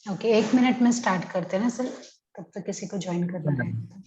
Okay, 1 minute में start करते हैं ना सर, तब तक किसी को ज्वाइन करना रहेगा तो।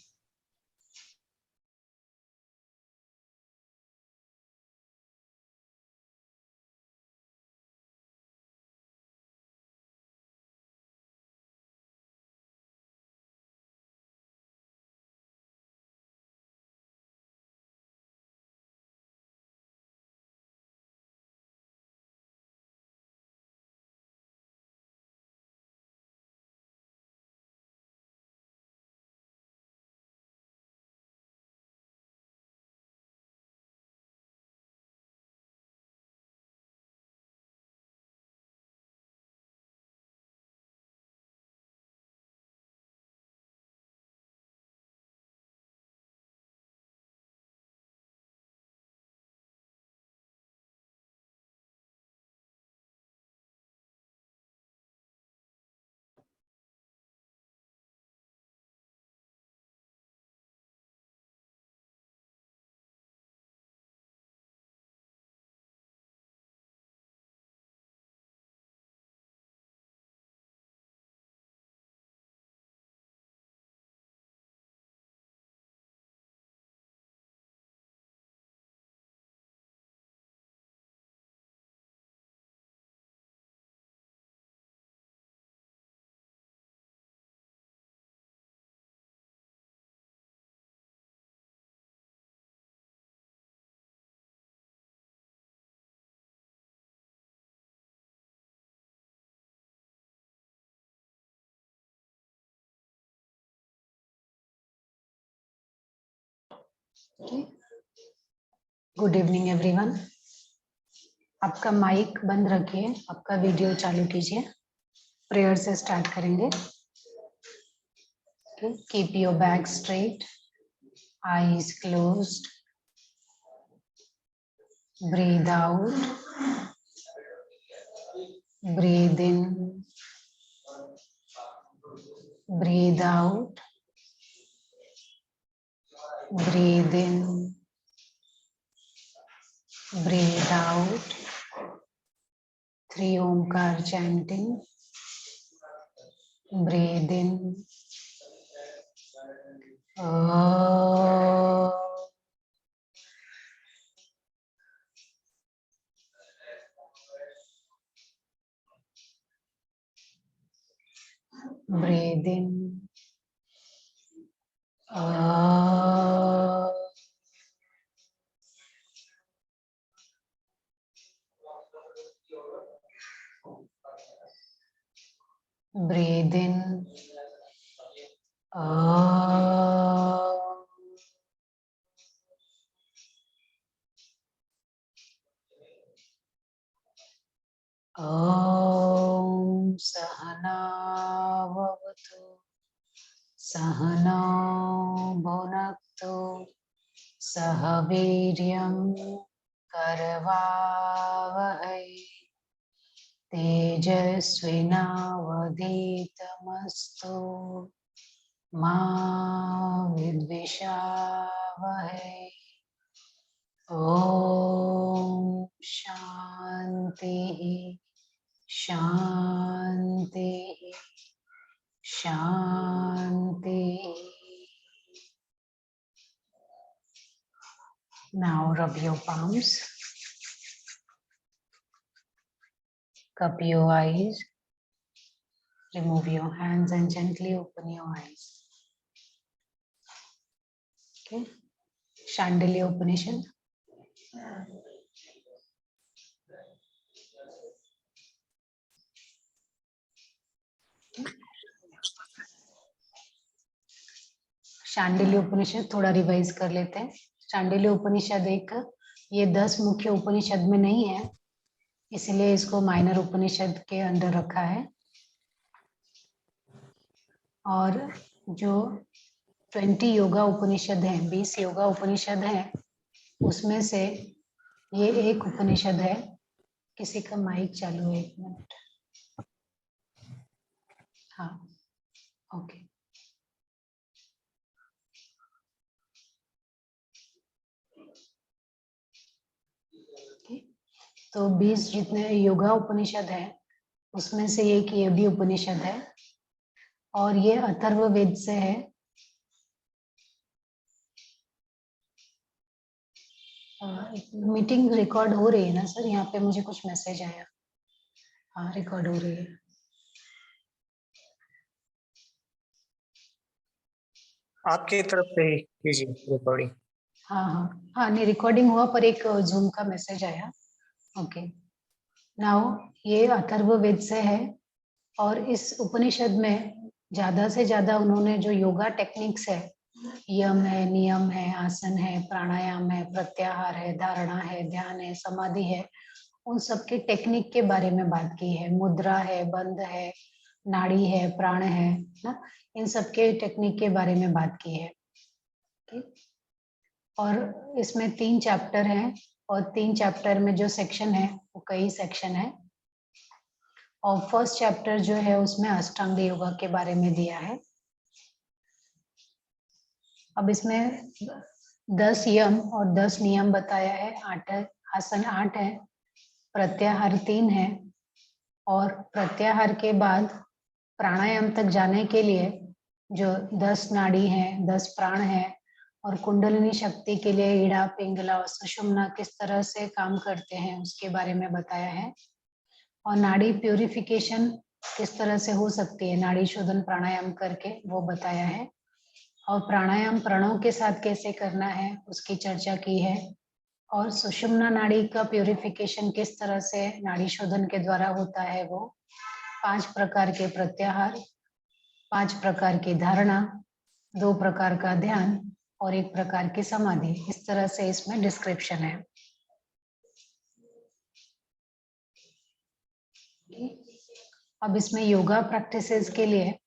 Good evening everyone. आपका माइक बंद रखिए, आपका वीडियो चालू कीजिए। प्रेयर से स्टार्ट करेंगे। Keep your back straight, eyes closed, breathe out, breathe in, breathe out, breathe in, breathe out. 3 Omkar chanting. Breathe in, breathe in, breathe in, Om Sahana Bhavatu Sahana Bhunaktu Sahaviryam Karavavahai Tejasvinavaditamastu Ma Vidvishavahai. Om Shanti Shanti Shanti. Now rub your palms, cup your eyes, remove your hands and gently open your eyes. Okay. Chandelier Upanishad. Shandilya Upanishad थोड़ा revise कर लेते हैं। शांडिल्य उपनिषद एक, ये 10 मुख्य उपनिषद में नहीं है, इसलिए इसको माइनर उपनिषद के अंदर रखा है। और जो 20 योगा उपनिषद है, 20 योगा उपनिषद है, उसमें से ये एक उपनिषद है। किसी का माइक चालू है? 1 मिनट। हाँ, ओके। तो 20 जितने योगा उपनिषद है उसमें से एक ये भी उपनिषद है और ये अथर्ववेद से है। मीटिंग रिकॉर्ड हो रही है ना सर? यहाँ पे मुझे कुछ मैसेज आया। हाँ, रिकॉर्ड हो रही है। आपकी तरफ से ही कीजिए रिकॉर्डिंग। हाँ हाँ हाँ, नहीं रिकॉर्डिंग हुआ पर एक जूम का मैसेज आया। ओके, नाउ ये अथर्ववेद से है और इस उपनिषद में ज्यादा से ज्यादा उन्होंने जो योगा टेक्निक्स है, यम है, नियम है, आसन है, प्राणायाम है, प्रत्याहार है, धारणा है, ध्यान है, समाधि है, उन सबके टेक्निक के बारे में बात की है। मुद्रा है, बंध है, नाड़ी है, प्राण है ना, इन सबके टेक्निक के बारे में बात की है। ठीक? और इसमें 3 चैप्टर हैं और 3 चैप्टर में जो सेक्शन है वो कई सेक्शन है। और फर्स्ट चैप्टर जो है उसमें अष्टांग योगा के बारे में दिया है। अब इसमें 10 यम और 10 नियम बताया है। 8 आसन 8 है, प्रत्याहार 3 है और प्रत्याहार के बाद प्राणायाम तक जाने के लिए जो 10 नाड़ी हैं, 10 प्राण है और कुंडलिनी शक्ति के लिए ईड़ा, पिंगला और सुषुम्ना किस तरह से काम करते हैं उसके बारे में बताया है। और नाड़ी प्यूरिफिकेशन किस तरह से हो सकती है नाड़ी शोधन प्राणायाम करके, वो बताया है। और प्राणायाम प्रणव के साथ कैसे करना है उसकी चर्चा की है। और सुषुम्ना नाड़ी का प्यूरिफिकेशन किस तरह से नाड़ी शोधन के द्वारा होता है वो। 5 प्रकार के प्रत्याहार, 5 प्रकार की धारणा, 2 प्रकार का ध्यान और 1 प्रकार की समाधि, इस तरह से इसमें डिस्क्रिप्शन है। अब इसमें योगा प्रैक्टिसेस के लिए है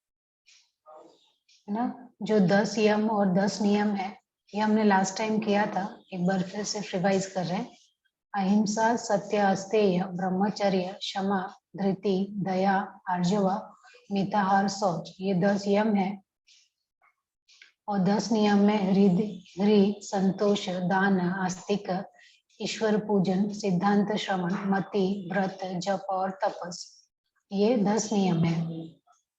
ना, जो 10 यम और 10 नियम है ये हमने लास्ट टाइम किया था, एक बार फिर से रिवाइज कर रहे हैं। अहिंसा, सत्य, अस्तेय, ब्रह्मचर्य, क्षमा, धृति, दया, आर्जवा, मिताहार, शौच, ये 10 यम है। और 10 नियम में हृदय, संतोष, दान, आस्तिक, ईश्वर पूजन, सिद्धांत श्रवण, मति, व्रत, जप और तपस, ये 10 नियम है।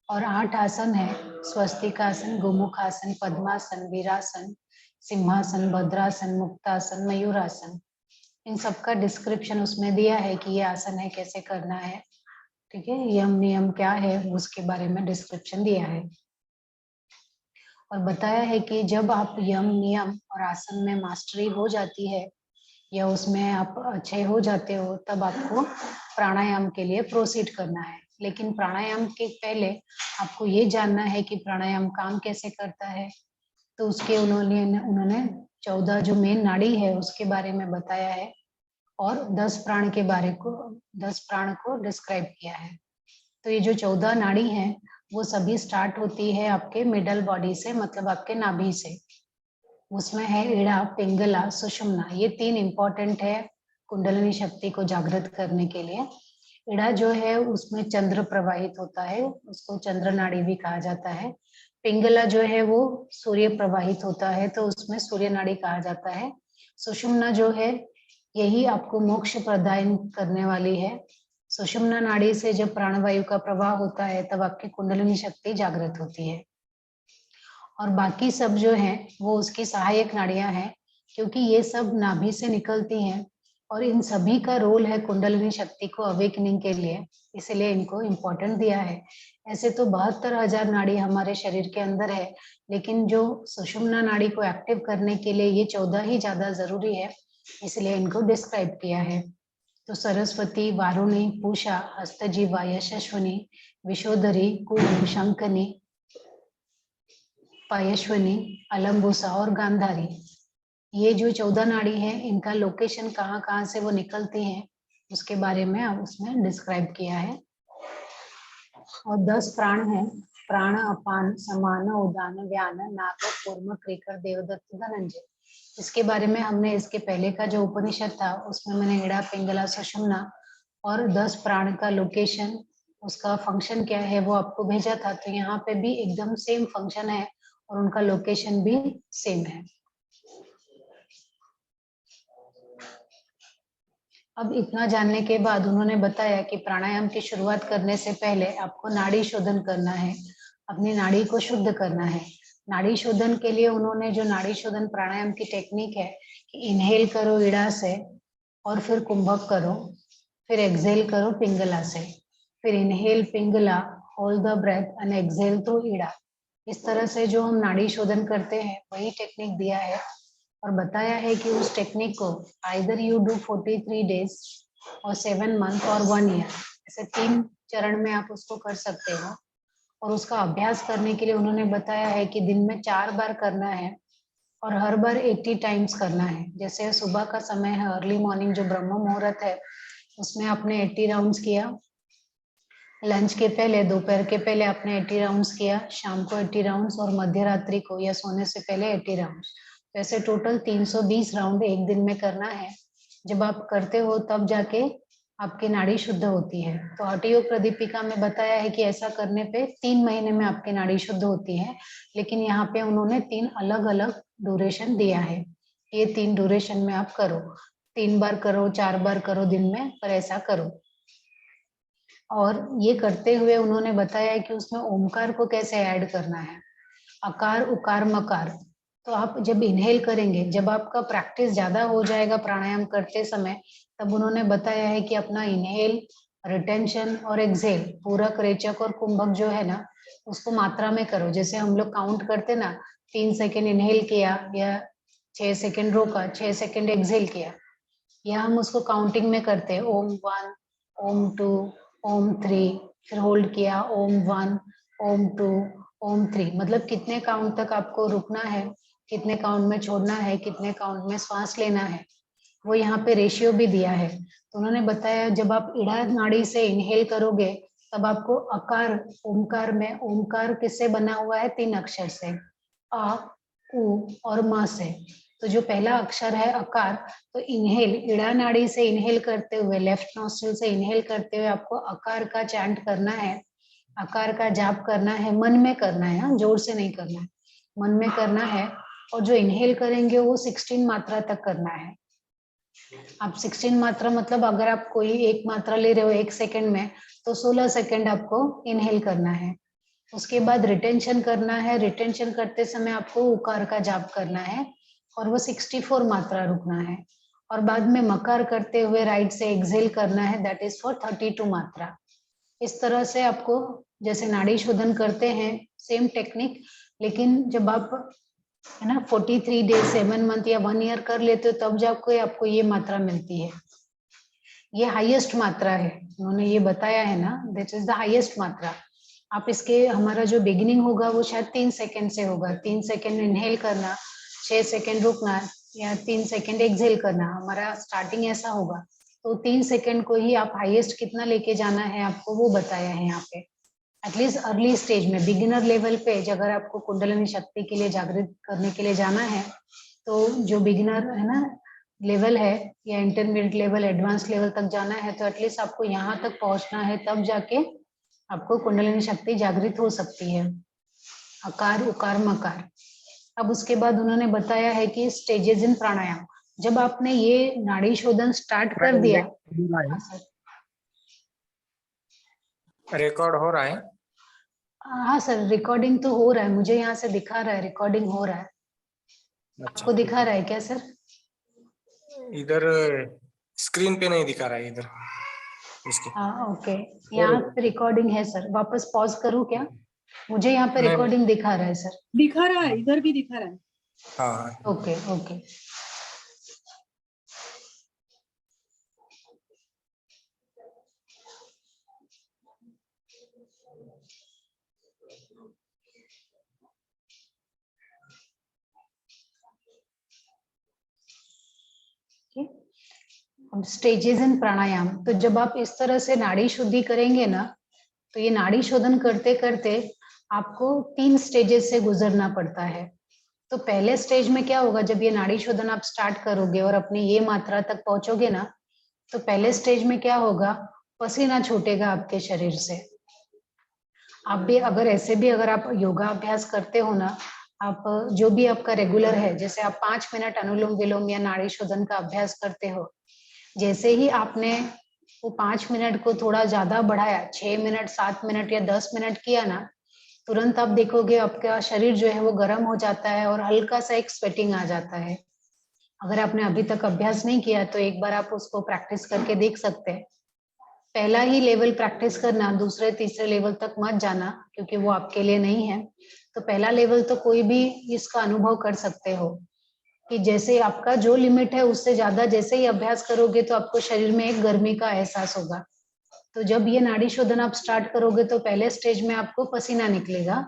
और 8 आसन है, स्वस्तिकासन, गोमुखासन, पद्मासन, वीरासन, सिंहासन, भद्रासन, मुक्तासन, मयूरासन, इन सबका डिस्क्रिप्शन उसमें दिया है कि ये आसन है, कैसे करना है। ठीक है, यम नियम क्या है उसके बारे में डिस्क्रिप्शन दिया है। और बताया है कि जब आप यम नियम और आसन में मास्टरी हो जाती है या उसमें आप अच्छे हो जाते हो तब आपको प्राणायाम के लिए प्रोसीड करना है। लेकिन प्राणायाम के पहले आपको ये जानना है कि प्राणायाम काम कैसे करता है। तो उसके उन्होंने 14 जो मेन नाड़ी है उसके बारे में बताया है और 10 प्राण के बारे को 10 प्राण को डिस्क्राइब किया है। तो ये जो 14 नाड़ी हैं वो सभी स्टार्ट होती है आपके मिडल बॉडी से, मतलब आपके नाभि से। उसमें है ईड़ा, पिंगला, सुषुम्ना, ये 3 इंपॉर्टेंट है कुंडलिनी शक्ति को जागृत करने के लिए। ईड़ा जो है उसमें चंद्र प्रवाहित होता है, उसको चंद्र नाड़ी भी कहा जाता है। पिंगला जो है वो सूर्य प्रवाहित होता है तो उसमें सूर्य नाड़ी कहा जाता है। सुषुम्ना जो है यही आपको मोक्ष प्रदान करने वाली है। सुषुम्ना नाड़ी से जब प्राणवायु का प्रवाह होता है तब आपकी कुंडलिनी शक्ति जागृत होती है। और बाकी सब जो है वो उसकी सहायक नाड़ियां हैं, क्योंकि ये सब नाभि से निकलती हैं और इन सभी का रोल है कुंडलिनी शक्ति को अवेकनिंग के लिए, इसलिए इनको इम्पोर्टेंट दिया है। ऐसे तो 72,000 नाड़ी हमारे शरीर के अंदर है, लेकिन जो सुषुम्ना नाड़ी को एक्टिव करने के लिए ये 14 ही ज्यादा जरूरी है, इसलिए इनको डिस्क्राइब किया है। तो सरस्वती, वारुणी, पूषा, हस्तजीवा, यशस्विनी, विशोधरी, कुहू, शंखनी, पायश्वनी, अलम्बुसा और गांधारी, ये जो 14 नाड़ी है इनका लोकेशन कहाँ कहाँ से वो निकलती हैं उसके बारे में अब उसमें डिस्क्राइब किया है। और 10 प्राण है, प्राण, अपान, समान, उदान, व्यान, नाग, कूर्म, क्रीकर, देवदत्त, धनंजय। इसके बारे में हमने इसके पहले का जो उपनिषद था उसमें मैंने ईड़ा, पिंगला, सुषुम्ना और 10 प्राण का लोकेशन, उसका फंक्शन क्या है वो आपको भेजा था। तो यहाँ पे भी एकदम सेम फंक्शन है और उनका लोकेशन भी सेम है। अब इतना जानने के बाद उन्होंने बताया कि प्राणायाम की शुरुआत करने से पहले आपको नाड़ी शोधन करना है, अपनी नाड़ी को शुद्ध करना है। नाड़ी शोधन के लिए उन्होंने जो नाड़ी शोधन प्राणायाम की टेक्निक है कि इनहेल करो ईड़ा से और फिर कुंभक करो, फिर एक्सेल करो पिंगला से, फिर inhale Pingala, hold the breath and exhale through Ida. इस तरह से जो हम नाड़ी शोधन करते हैं वही टेक्निक दिया है और बताया है कि उस टेक्निक को आइदर यू डू 43 डेज और 7 मंथ और 1 ईयर, ऐसे 3 चरण में आप उसको कर सकते हो। और उसका अभ्यास करने के लिए उन्होंने बताया है कि दिन में 4 बार करना है और हर बार 80 टाइम्स करना है। जैसे सुबह का समय है, अर्ली मॉर्निंग जो ब्रह्म मुहूर्त है, उसमें आपने 80 राउंड्स किया, लंच के पहले, दोपहर के पहले आपने 80 राउंड्स किया, शाम को 80 राउंड्स और मध्य रात्रि को या सोने से पहले 80 राउंड्स। वैसे टोटल 320 राउंड एक दिन में करना है। जब आप करते हो तब जाके आपकी नाड़ी शुद्ध होती है। तो हठ योग प्रदीपिका में बताया है कि ऐसा करने पे 3 महीने में आपकी नाड़ी शुद्ध होती है, लेकिन यहाँ पे उन्होंने 3 अलग अलग ड्यूरेशन दिया है। ये 3 ड्यूरेशन में आप करो, 3 बार करो, 4 बार करो दिन में, पर ऐसा करो। और ये करते हुए उन्होंने बताया कि उसमें ओमकार को कैसे ऐड करना है, अकार उकार मकार। तो आप जब इनहेल करेंगे, जब आपका प्रैक्टिस ज्यादा हो जाएगा प्राणायाम करते समय, तब उन्होंने बताया है कि अपना इनहेल, रिटेंशन और एक्सहेल, पूरक, रेचक और कुंभक जो है ना, उसको मात्रा में करो। जैसे हम लोग काउंट करते ना, 3 सेकेंड इनहेल किया या 6 सेकेंड रोका, 6 सेकेंड एक्सहेल किया, या हम उसको काउंटिंग में करते हैं, ओम 1, ओम 2, ओम 3, फिर होल्ड किया, ओम 1, ओम 2, ओम 3। मतलब कितने काउंट तक आपको रुकना है, कितने काउंट में छोड़ना है, कितने काउंट में श्वास लेना है, वो यहाँ पे रेशियो भी दिया है। तो उन्होंने बताया जब आप ईड़ा नाड़ी से इनहेल करोगे तब आपको अकार, ओमकार में, ओमकार किससे बना हुआ है, 3 अक्षर से, अ, उ और म से। तो जो पहला अक्षर है अकार, तो इनहेल, ईड़ा नाड़ी से इनहेल करते हुए, लेफ्ट नोस्ट्रिल से इनहेल करते हुए आपको अकार का चैंट करना है, अकार का जाप करना है, मन में करना है, हाँ, जोर से नहीं करना है, मन में करना है। और जो इनहेल करेंगे वो 16 मात्रा तक करना है। आप 16 मात्रा मतलब अगर आप कोई एक मात्रा ले रहे हो 1 सेकेंड में, तो 16 सेकेंड आपको इनहेल करना है। उसके बाद रिटेंशन करना है, रिटेंशन करते समय आपको उकार का जाप करना है और वो 64 मात्रा रुकना है। और बाद में मकार करते हुए राइट से एक्सेल करना है, दैट इज फॉर 32 मात्रा। इस तरह से आपको, जैसे नाड़ी शोधन करते हैं सेम टेक्निक, लेकिन जब आप है ना 43 डेज, 7 मंथ या 1 ईयर कर लेते हो तब जाके आपको ये मात्रा मिलती है। ये हाईएस्ट मात्रा है, उन्होंने ये बताया है ना, दिस इज द हाईएस्ट मात्रा। आप इसके, हमारा जो बिगिनिंग होगा वो शायद 3 सेकेंड से होगा, 3 सेकेंड इनहेल करना, 6 सेकेंड रुकना या 3 सेकेंड एक्सहेल करना, हमारा स्टार्टिंग ऐसा होगा। तो 3 सेकेंड को ही आप हाईएस्ट कितना लेके जाना है आपको वो बताया है यहाँ पे। एटलीस्ट अर्ली स्टेज में, बिगिनर लेवल पे, अगर आपको कुंडलिनी शक्ति के लिए जागृत करने के लिए जाना है, तो जो बिगिनर है ना लेवल है या इंटरमीडिएट लेवल, एडवांस लेवल तक जाना है, तो एटलीस्ट आपको यहाँ तक पहुंचना है, तब जाके आपको कुंडलिनी शक्ति जागृत हो सकती है, अकार उकार मकार। अब उसके बाद उन्होंने बताया है कि स्टेजेस इन प्राणायाम। जब आपने ये नाड़ी शोधन स्टार्ट कर दिया, हाँ सर, रिकॉर्ड हो रहा है। हाँ सर, रिकॉर्डिंग तो हो रहा है, मुझे यहाँ से दिखा रहा है रिकॉर्डिंग हो रहा है। अच्छा आपको ठीक दिखा है। रहा है क्या सर? इधर स्क्रीन पे नहीं दिखा रहा है इधर इसके। हाँ ओके, हो यहाँ रही पे रिकॉर्डिंग है सर, वापस पॉज करूँ क्या? मुझे यहाँ पे नहीं, रिकॉर्डिंग दिखा रहा है सर। दिखा रहा है, इधर भी दिखा रहा है। हाँ हाँ ओके ओके। अब स्टेजेस इन प्राणायाम, तो जब आप इस तरह से नाड़ी शुद्धि करेंगे ना, तो ये नाड़ी शोधन करते करते आपको 3 स्टेजेस से गुजरना पड़ता है। तो पहले स्टेज में क्या होगा, जब ये नाड़ी शोधन आप स्टार्ट करोगे और अपनी ये मात्रा तक पहुंचोगे ना, तो पहले स्टेज में क्या होगा, पसीना छूटेगा आपके शरीर से। आप भी अगर ऐसे भी अगर आप योगा अभ्यास करते हो ना, आप जो भी आपका रेगुलर है, जैसे आप 5 मिनट अनुलोम विलोम या नाड़ी शोधन का अभ्यास करते हो, जैसे ही आपने वो 5 मिनट को थोड़ा ज्यादा बढ़ाया, 6 मिनट, 7 मिनट या 10 मिनट किया ना, तुरंत आप देखोगे आपका शरीर जो है वो गर्म हो जाता है और हल्का सा एक स्वेटिंग आ जाता है। अगर आपने अभी तक अभ्यास नहीं किया तो एक बार आप उसको प्रैक्टिस करके देख सकते हैं। पहला ही लेवल प्रैक्टिस करना, दूसरे तीसरे लेवल तक मत जाना क्योंकि वो आपके लिए नहीं है। तो पहला लेवल तो कोई भी इसका अनुभव कर सकते हो कि जैसे आपका जो लिमिट है उससे ज्यादा जैसे ही अभ्यास करोगे तो आपको शरीर में एक गर्मी का एहसास होगा। तो जब ये नाड़ी शोधन आप स्टार्ट करोगे तो पहले स्टेज में आपको पसीना निकलेगा।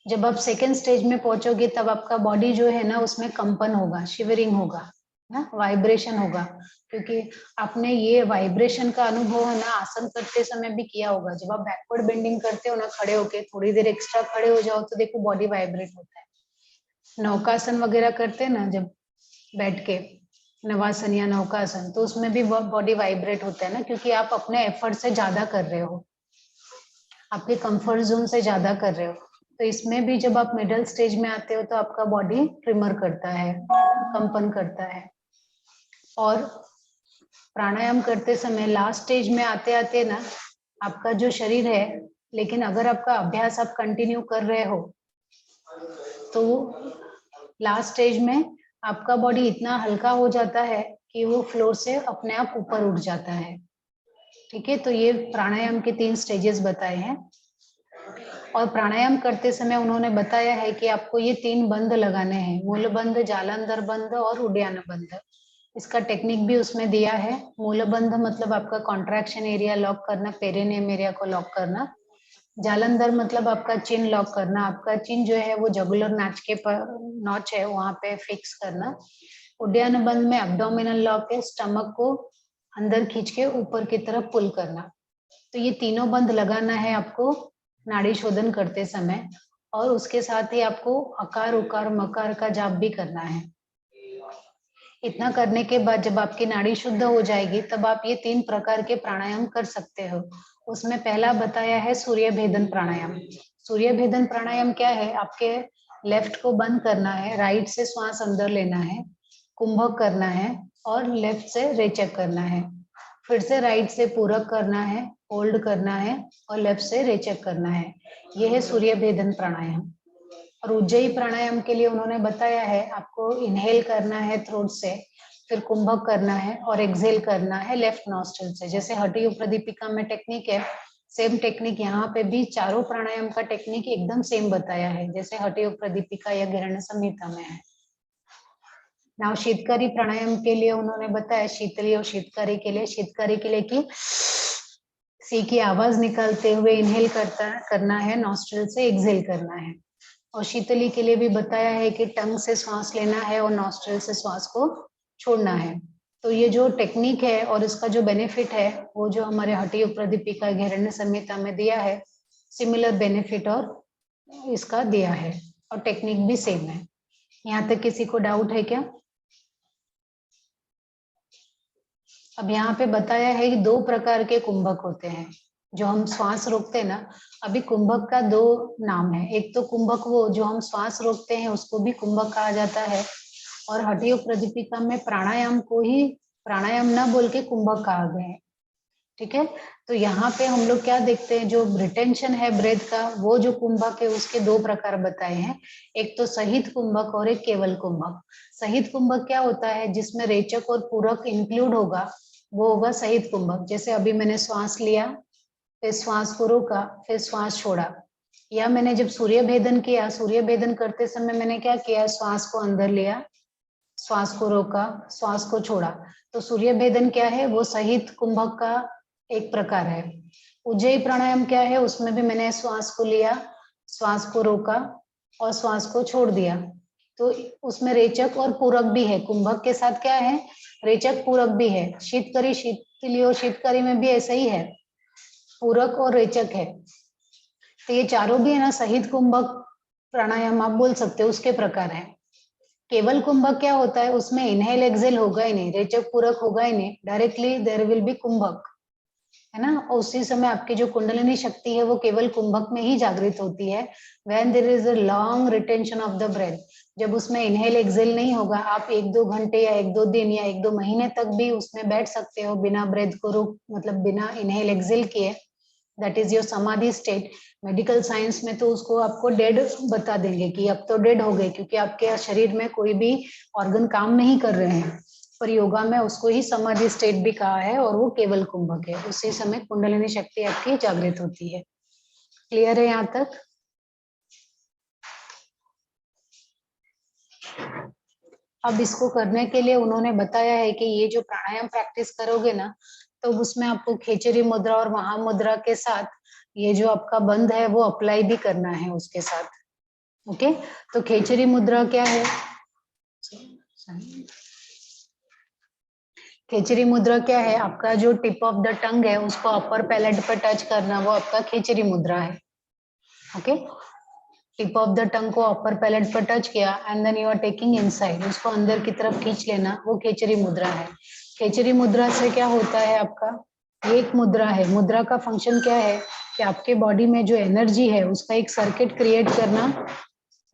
जब आप सेकेंड स्टेज में पहुंचोगे तब आपका बॉडी जो है ना उसमें कंपन होगा, शिवरिंग होगा ना, वाइब्रेशन होगा, क्योंकि आपने ये वाइब्रेशन का अनुभव है ना आसन करते समय भी किया होगा। जब आप बैकवर्ड बेंडिंग करते हो ना, खड़े होके थोड़ी देर एक्स्ट्रा खड़े हो जाओ तो देखो बॉडी वाइब्रेट होता है। नौकासन वगैरह करते हैं ना जब बैठ के, नवासन या नौकासन, तो उसमें भी बॉडी वाइब्रेट होता है ना, क्योंकि आप अपने एफर्ट से ज्यादा कर रहे हो, आपके कंफर्ट जोन से ज्यादा कर रहे हो। तो इसमें भी जब आप मिडिल स्टेज में आते हो तो आपका बॉडी ट्रिमर करता है, कंपन करता है। और प्राणायाम करते समय लास्ट स्टेज में आते आते ना आपका जो शरीर है, लेकिन अगर आपका अभ्यास आप कंटिन्यू कर रहे हो तो लास्ट स्टेज में आपका बॉडी इतना हल्का हो जाता है कि वो फ्लोर से अपने आप ऊपर उठ जाता है। ठीक है, तो ये प्राणायाम के 3 स्टेजेस बताए हैं। और प्राणायाम करते समय उन्होंने बताया है कि आपको ये 3 बंद लगाने हैं, मूल बंध, जालंधर बंध और उड्डयन बंध। इसका टेक्निक भी उसमें दिया है। मूल बंध मतलब आपका कॉन्ट्रैक्शन एरिया लॉक करना, पेरिनियम एरिया को लॉक करना। जालंधर मतलब आपका चिन लॉक करना, आपका चिन जो है वो जगुलर नॉच के नॉच है वहां पे फिक्स करना। उड्डयन बंध में एब्डोमिनल लॉक है, स्टमक को अंदर खींच के ऊपर की तरफ पुल करना। तो ये तीनों बंध लगाना है आपको नाड़ी शोधन करते समय। और उसके साथ ही आपको अकार, उकार, मकार का जाप भी करना है। इतना करने के बाद जब आपकी नाड़ी शुद्ध हो जाएगी तब आप ये 3 प्रकार के प्राणायाम कर सकते हो। उसमें पहला बताया है सूर्य भेदन प्राणायाम। सूर्य भेदन प्राणायाम क्या है? आपके लेफ्ट को बंद करना है, राइट से श्वास अंदर लेना है, कुंभक करना है और लेफ्ट से रेचक करना है। फिर से राइट से पूरक करना है, होल्ड करना है और लेफ्ट से रेचक करना है। यह है सूर्य भेदन प्राणायाम। और उज्जयी प्राणायाम के लिए उन्होंने बताया है आपको इनहेल करना है थ्रोट से, फिर कुंभक करना है और एक्सहेल करना है लेफ्ट नॉस्ट्रिल से। जैसे हठयोग प्रदीपिका में टेक्निक है, सेम टेक्निक यहाँ पे भी चारों प्राणायाम का टेक्निक एकदम सेम बताया है जैसे हठयोग प्रदीपिका या गिरण संहिता में है। नाउ शीतकारी प्राणायाम के लिए उन्होंने बताया, शीतली और शीतकारी के लिए कि सी की आवाज निकालते हुए इनहेल करना है, नॉस्ट्रिल से एक्सहेल करना है। और शीतली के लिए भी बताया है कि टंग से श्वास लेना है और नॉस्ट्रिल से श्वास को छोड़ना है। तो ये जो टेक्निक है और इसका जो बेनिफिट है वो जो हमारे हठयोग प्रदीपिका हिरण्य संहिता में दिया है, सिमिलर बेनिफिट और इसका दिया है और टेक्निक भी सेम है। यहाँ तक किसी को डाउट है क्या? अब यहाँ पे बताया है कि 2 प्रकार के कुंभक होते हैं जो हम श्वास रोकते हैं ना। अभी कुंभक का 2 नाम है, एक तो कुंभक वो जो हम श्वास रोकते हैं उसको भी कुंभक कहा जाता है, और हठयोग प्रदीपिका में प्राणायाम को ही प्राणायाम ना बोल के कुंभक कहा गया है। ठीक है, तो यहाँ पे हम लोग क्या देखते हैं, जो रिटेंशन है ब्रेथ का, वो जो कुंभक है उसके 2 प्रकार बताए हैं। एक तो सहित कुंभक और एक केवल कुंभक। सहित कुंभक क्या होता है? जिसमें रेचक और पूरक इंक्लूड होगा, वो होगा सहित कुंभक। जैसे अभी मैंने श्वास लिया, फिर श्वास को रोका, फिर श्वास छोड़ा। या मैंने जब सूर्य भेदन किया, सूर्य भेदन करते समय मैंने क्या किया, श्वास को अंदर लिया, श्वास को रोका, श्वास को छोड़ा। तो सूर्य भेदन क्या है? वो सहित कुंभक का एक प्रकार है। उज्जयी प्राणायाम क्या है? उसमें भी मैंने श्वास को लिया, श्वास को रोका और श्वास को छोड़ दिया। तो उसमें रेचक और पूरक भी है। कुंभक के साथ क्या है? रेचक पूरक भी है। शीतकरी, शीतली और शीतकरी में भी ऐसा ही है, पूरक और रेचक है। तो ये चारों भी है ना सहित कुंभक प्राणायाम आप बोल सकते हो, उसके प्रकार है। केवल कुंभक क्या होता है? उसमें इनहेल एक्सहेल होगा ही नहीं, रेचक पूरक होगा ही नहीं, डायरेक्टली देयर विल बी कुंभक, है ना। और उसी समय आपकी जो कुंडलिनी शक्ति है वो केवल कुंभक में ही जागृत होती है, when there is a long retention of the breath. जब उसमें इनहेल एक्सेल नहीं होगा, आप 1-2 घंटे या 1-2 दिन या 1-2 महीने तक भी उसमें बैठ सकते हो बिना ब्रेथ को रोक, मतलब बिना इनहेल एक्सेल किए। दैट इज योर समाधि स्टेट। मेडिकल साइंस में तो उसको आपको डेड बता देंगे कि अब तो डेड हो गए, क्योंकि आपके शरीर में कोई भी ऑर्गन काम नहीं कर रहे हैं। पर योगा में उसको ही समाधि स्टेट भी कहा है, और वो केवल कुंभक है। उसी समय कुंडलिनी शक्ति आपकी जागृत होती है। क्लियर है यहाँ तक? अब इसको करने के लिए उन्होंने बताया है कि ये जो प्राणायाम प्रैक्टिस करोगे ना, तो उसमें आपको खेचरी मुद्रा और महामुद्रा के साथ ये जो आपका बंध है वो अप्लाई भी करना है उसके साथ। ओके, तो खेचरी मुद्रा क्या है? खेचरी मुद्रा क्या है? आपका जो टिप ऑफ द टंग है उसको अपर पैलेट पर टच करना, वो आपका खेचरी मुद्रा है। Okay, tip of the tongue को अपर पैलेट पर टच किया and then you are taking inside, उसको अंदर की तरफ खींच लेना, वो खेचरी मुद्रा है। खेचरी मुद्रा से क्या होता है आपका? ये एक मुद्रा है। मुद्रा का फंक्शन क्या है कि आपके बॉडी में जो एनर्जी है उसका एक सर्किट क्रिएट करना,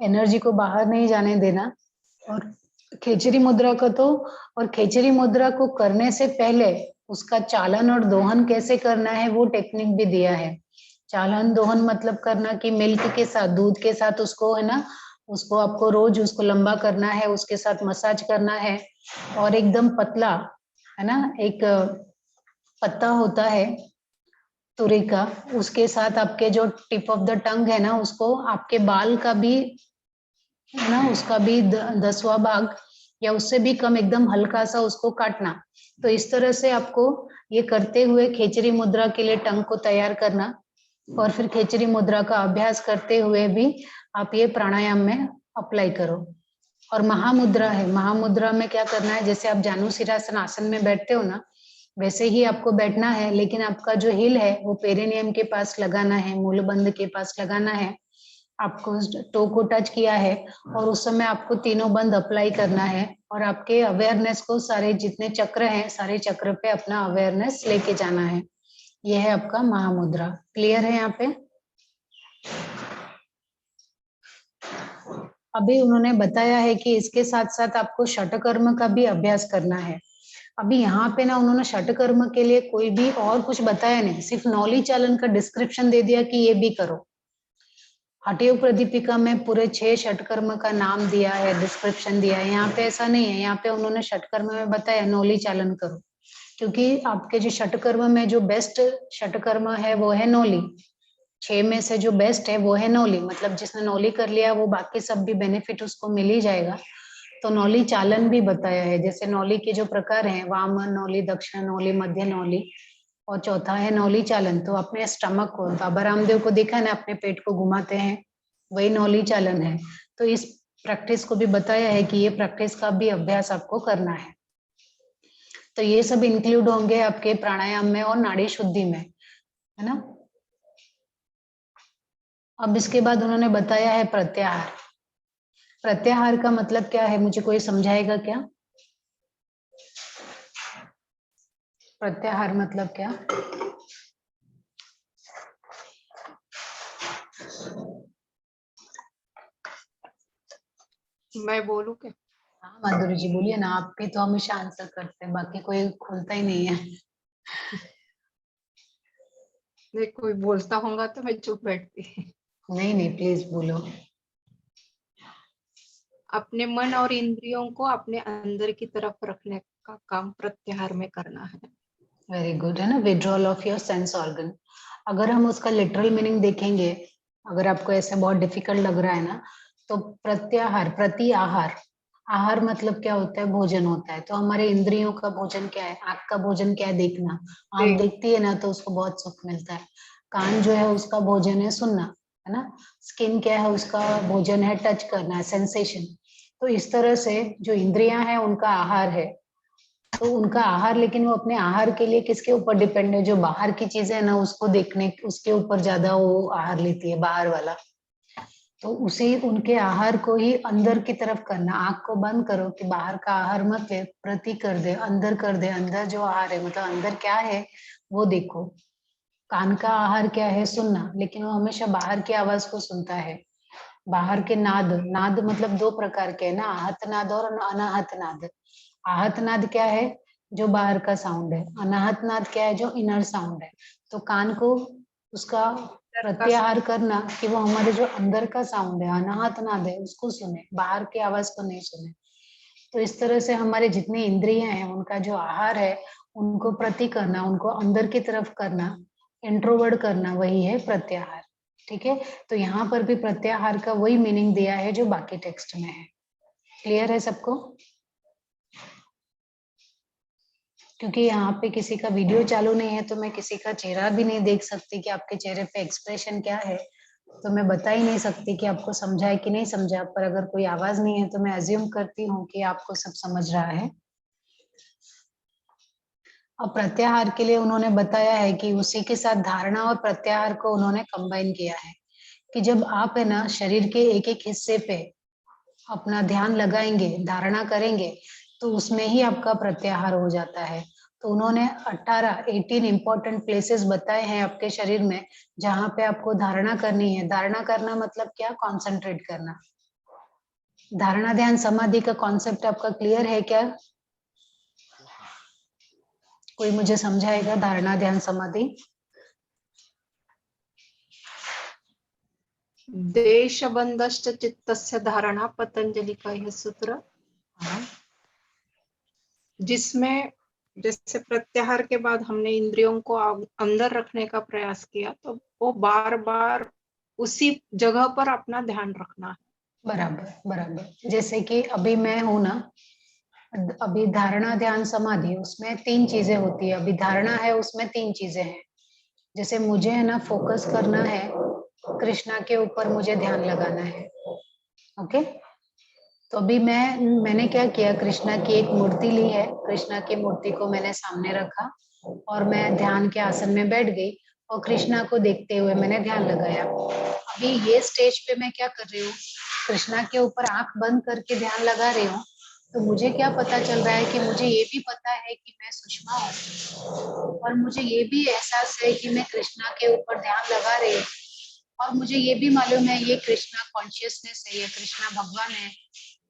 एनर्जी को बाहर नहीं जाने देना। और खेचरी मुद्रा का तो, और खेचरी मुद्रा को करने से पहले उसका चालन और दोहन कैसे करना है वो टेक्निक भी दिया है। चालन दोहन मतलब करना कि मिल्क के साथ, दूध के साथ उसको, है ना, उसको आपको रोज उसको लंबा करना है, उसके साथ मसाज करना है। और एकदम पतला, है ना, एक पत्ता होता है तुरई का, उसके साथ आपके जो टिप ऑफ द टंग है ना, उसको आपके बाल का भी, है ना, उसका भी 10वां भाग या उससे भी कम एकदम हल्का सा उसको काटना। तो इस तरह से आपको ये करते हुए खेचरी मुद्रा के लिए टंग को तैयार करना, और फिर खेचरी मुद्रा का अभ्यास करते हुए भी आप ये प्राणायाम में अप्लाई करो। और महामुद्रा है, महामुद्रा में क्या करना है, जैसे आप जानुशिरासन आसन में बैठते हो ना, वैसे ही आपको बैठना है, लेकिन आपका जो हिल है वो पेरिनियम के पास लगाना है, मूलबंध के पास लगाना है। आपको टो को टच किया है और उस समय आपको तीनों बंद अप्लाई करना है, और आपके अवेयरनेस को सारे जितने चक्र हैं सारे चक्र पे अपना अवेयरनेस लेके जाना है। यह है आपका महामुद्रा। क्लियर है यहाँ पे? अभी उन्होंने बताया है कि इसके साथ साथ आपको षटकर्म का भी अभ्यास करना है। अभी यहाँ पे ना उन्होंने षटकर्म के लिए कोई भी और कुछ बताया नहीं, सिर्फ नौली चालन का डिस्क्रिप्शन दे दिया कि ये भी करो। हठयोग प्रदीपिका में पूरे 6 षटकर्म का नाम दिया है, डिस्क्रिप्शन दिया है। यहाँ पे ऐसा नहीं है, यहाँ पे उन्होंने षटकर्म में बताया नौली चालन करो, क्योंकि आपके जो षटकर्म में जो बेस्ट षटकर्म है वो है नौली। 6 में से जो बेस्ट है वो है नौली, मतलब जिसने नौली कर लिया वो बाकी सब भी बेनिफिट उसको मिल ही जाएगा। तो नौली चालन भी बताया है, जैसे नौली के जो प्रकार हैं, वाम नौली, दक्षिण नौली, मध्य नौली, और चौथा है नौली चालन। तो अपने स्टमक को, बाबा रामदेव को देखा ना, अपने पेट को घुमाते हैं, वही नौली चालन है। तो इस प्रैक्टिस को भी बताया है कि ये प्रैक्टिस का भी अभ्यास आपको करना है। तो ये सब इंक्लूड होंगे आपके प्राणायाम में और नाड़ी शुद्धि में, है ना। अब इसके बाद उन्होंने बताया है प्रत्याहार। प्रत्याहार का मतलब क्या है, मुझे कोई समझाएगा क्या? प्रत्याहार मतलब क्या? मैं बोलूं क्या? हाँ माधुरी जी बोलिए ना, आपके तो हमेशा आंसर करते हैं, बाकी कोई खोलता ही नहीं है। नहीं, कोई बोलता होगा तो मैं चुप बैठती। नहीं नहीं, प्लीज बोलो। अपने मन और इंद्रियों को अपने अंदर की तरफ रखने का काम प्रत्याहार में करना है। वेरी गुड, है ना, withdrawal of your sense organ. अगर हम उसका लिटरल मीनिंग देखेंगे, अगर आपको ऐसा बहुत डिफिकल्ट लग रहा है ना, तो प्रत्याहार, प्रति आहार, आहार मतलब क्या होता है, भोजन होता है। तो हमारे इंद्रियों का भोजन क्या है, आँख का भोजन क्या है, देखना। आँख देखती है ना तो उसको बहुत सुख मिलता है। कान जो है उसका भोजन है सुनना, है ना। स्किन क्या है, उसका भोजन है टच करना, है सेंसेशन। तो इस तरह से जो इंद्रियां हैं उनका आहार है, तो उनका आहार, लेकिन वो अपने आहार के लिए किसके ऊपर डिपेंड है, जो बाहर की चीजें है ना उसको देखने, उसके ऊपर ज्यादा वो आहार लेती है, बाहर वाला। तो उसी उनके आहार को ही अंदर की तरफ करना। आंख को बंद करो कि बाहर का आहार मत ले, प्रति कर दे, अंदर कर दे, अंदर जो आहार है, मतलब अंदर क्या है वो देखो। कान का आहार क्या है, सुनना, लेकिन वो हमेशा बाहर की आवाज को सुनता है। बाहर के नाद, नाद मतलब दो प्रकार के है ना, आहत नाद और अनाहत नाद। आहत नाद क्या है, जो बाहर का साउंड है, अनाहत नाद क्या है, जो इनर साउंड है। तो कान को उसका प्रत्याहार करना कि वो हमारे जो अंदर का साउंड है, अनाहत नाद है, उसको सुने, बाहर की आवाज को नहीं सुने। तो इस तरह से हमारे जितनी इंद्रियां हैं उनका जो आहार है उनको प्रति करना, उनको अंदर की तरफ करना, इंट्रोवर्ड करना, वही है प्रत्याहार। ठीक है, तो यहाँ पर भी प्रत्याहार का वही मीनिंग दिया है जो बाकी टेक्स्ट में है। क्लियर है सबको? क्योंकि यहाँ पे किसी का वीडियो चालू नहीं है तो मैं किसी का चेहरा भी नहीं देख सकती कि आपके चेहरे पे एक्सप्रेशन क्या है, तो मैं बता ही नहीं सकती कि आपको समझा है कि नहीं समझा। पर अगर कोई आवाज नहीं है तो मैं अज्यूम करती हूँ कि आपको सब समझ रहा है। और प्रत्याहार के लिए उन्होंने बताया है कि उसी के साथ धारणा और प्रत्याहार को उन्होंने कंबाइन किया है कि जब आप है ना शरीर के एक एक हिस्से पे अपना ध्यान लगाएंगे, धारणा करेंगे, तो उसमें ही आपका प्रत्याहार हो जाता है। तो उन्होंने 18 इंपॉर्टेंट प्लेसेस बताए हैं आपके शरीर में जहां पे आपको धारणा करनी है। धारणा करना मतलब क्या? कॉन्सेंट्रेट करना। धारणा ध्यान समाधि का कॉन्सेप्ट आपका क्लियर है क्या? कोई मुझे समझाएगा धारणा ध्यान समाधि? देशबंधश्च चित्तस्य धारणा, पतंजलि का यह सूत्र, हाँ, जिसमें जैसे प्रत्याहार के बाद हमने इंद्रियों को अंदर रखने का प्रयास किया, तो वो बार बार उसी जगह पर अपना ध्यान रखना है। बराबर बराबर। जैसे कि अभी मैं हूं ना, अभी धारणा ध्यान समाधि उसमें 3 चीजें होती है। अभी धारणा है उसमें 3 चीजें हैं। जैसे मुझे है ना फोकस करना है, कृष्णा के ऊपर मुझे ध्यान लगाना है। ओके, तो अभी मैंने क्या किया, कृष्णा की एक मूर्ति ली है, कृष्णा की मूर्ति को मैंने सामने रखा और मैं ध्यान के आसन में बैठ गई और कृष्णा को देखते हुए मैंने ध्यान लगाया। अभी ये स्टेज पे मैं क्या कर रही हूँ, कृष्णा के ऊपर आंख बंद करके ध्यान लगा रही हूँ। तो मुझे क्या पता चल रहा है कि मुझे ये भी पता है कि मैं सुषमा हूँ और मुझे ये भी एहसास है कि मैं कृष्णा के ऊपर ध्यान लगा रही हूँ। और मुझे ये भी मालूम है ये कृष्णा कॉन्शियसनेस है, ये कृष्णा भगवान है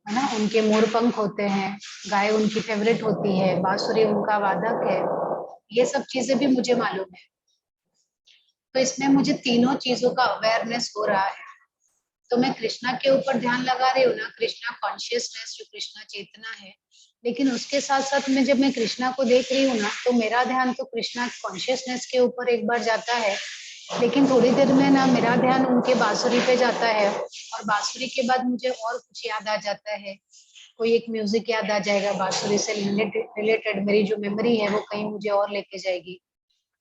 ना। उनके मोर पंख होते हैं, गाय उनकी फेवरेट होती है, बांसुरी उनका वादक है, ये सब चीजें भी मुझे मालूम है। तो इसमें मुझे तीनों चीजों का अवेयरनेस हो रहा है। तो मैं कृष्णा के ऊपर ध्यान लगा रही हूँ ना, कृष्णा कॉन्शियसनेस जो कृष्णा चेतना है, लेकिन उसके साथ साथ में जब मैं कृष्णा को देख रही हूँ ना, तो मेरा ध्यान तो कृष्णा कॉन्शियसनेस के ऊपर एक बार जाता है, लेकिन थोड़ी देर में ना मेरा ध्यान उनके बांसुरी पे जाता है और बांसुरी के बाद मुझे और कुछ याद आ जाता है, कोई एक म्यूजिक याद आ जाएगा, बांसुरी से रिलेटेड मेरी जो मेमोरी है वो कहीं मुझे और लेके जाएगी।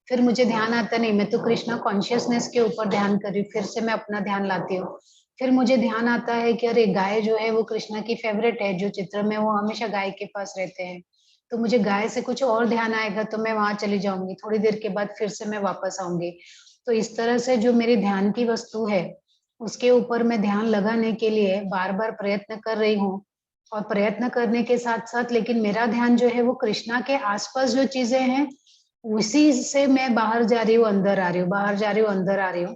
फिर मुझे ध्यान आता नहीं, मैं तो कृष्णा कॉन्शियसनेस के ऊपर ध्यान कर रही हूँ, फिर से मैं अपना ध्यान लाती हूँ। फिर मुझे ध्यान आता है कि अरे गाय जो है वो कृष्णा की फेवरेट है, जो चित्र में वो हमेशा गाय के पास रहते हैं, तो मुझे गाय से कुछ और ध्यान आएगा तो मैं वहां चली जाऊंगी, थोड़ी देर के बाद फिर से मैं वापस आऊंगी। तो इस तरह से जो मेरी ध्यान की वस्तु है उसके ऊपर मैं ध्यान लगाने के लिए बार बार प्रयत्न कर रही हूँ। और प्रयत्न करने के साथ साथ लेकिन मेरा ध्यान जो है वो कृष्णा के आसपास जो चीजें हैं उसी से मैं बाहर जा रही हूँ, अंदर आ रही हूँ, बाहर जा रही हूँ, अंदर आ रही हूँ।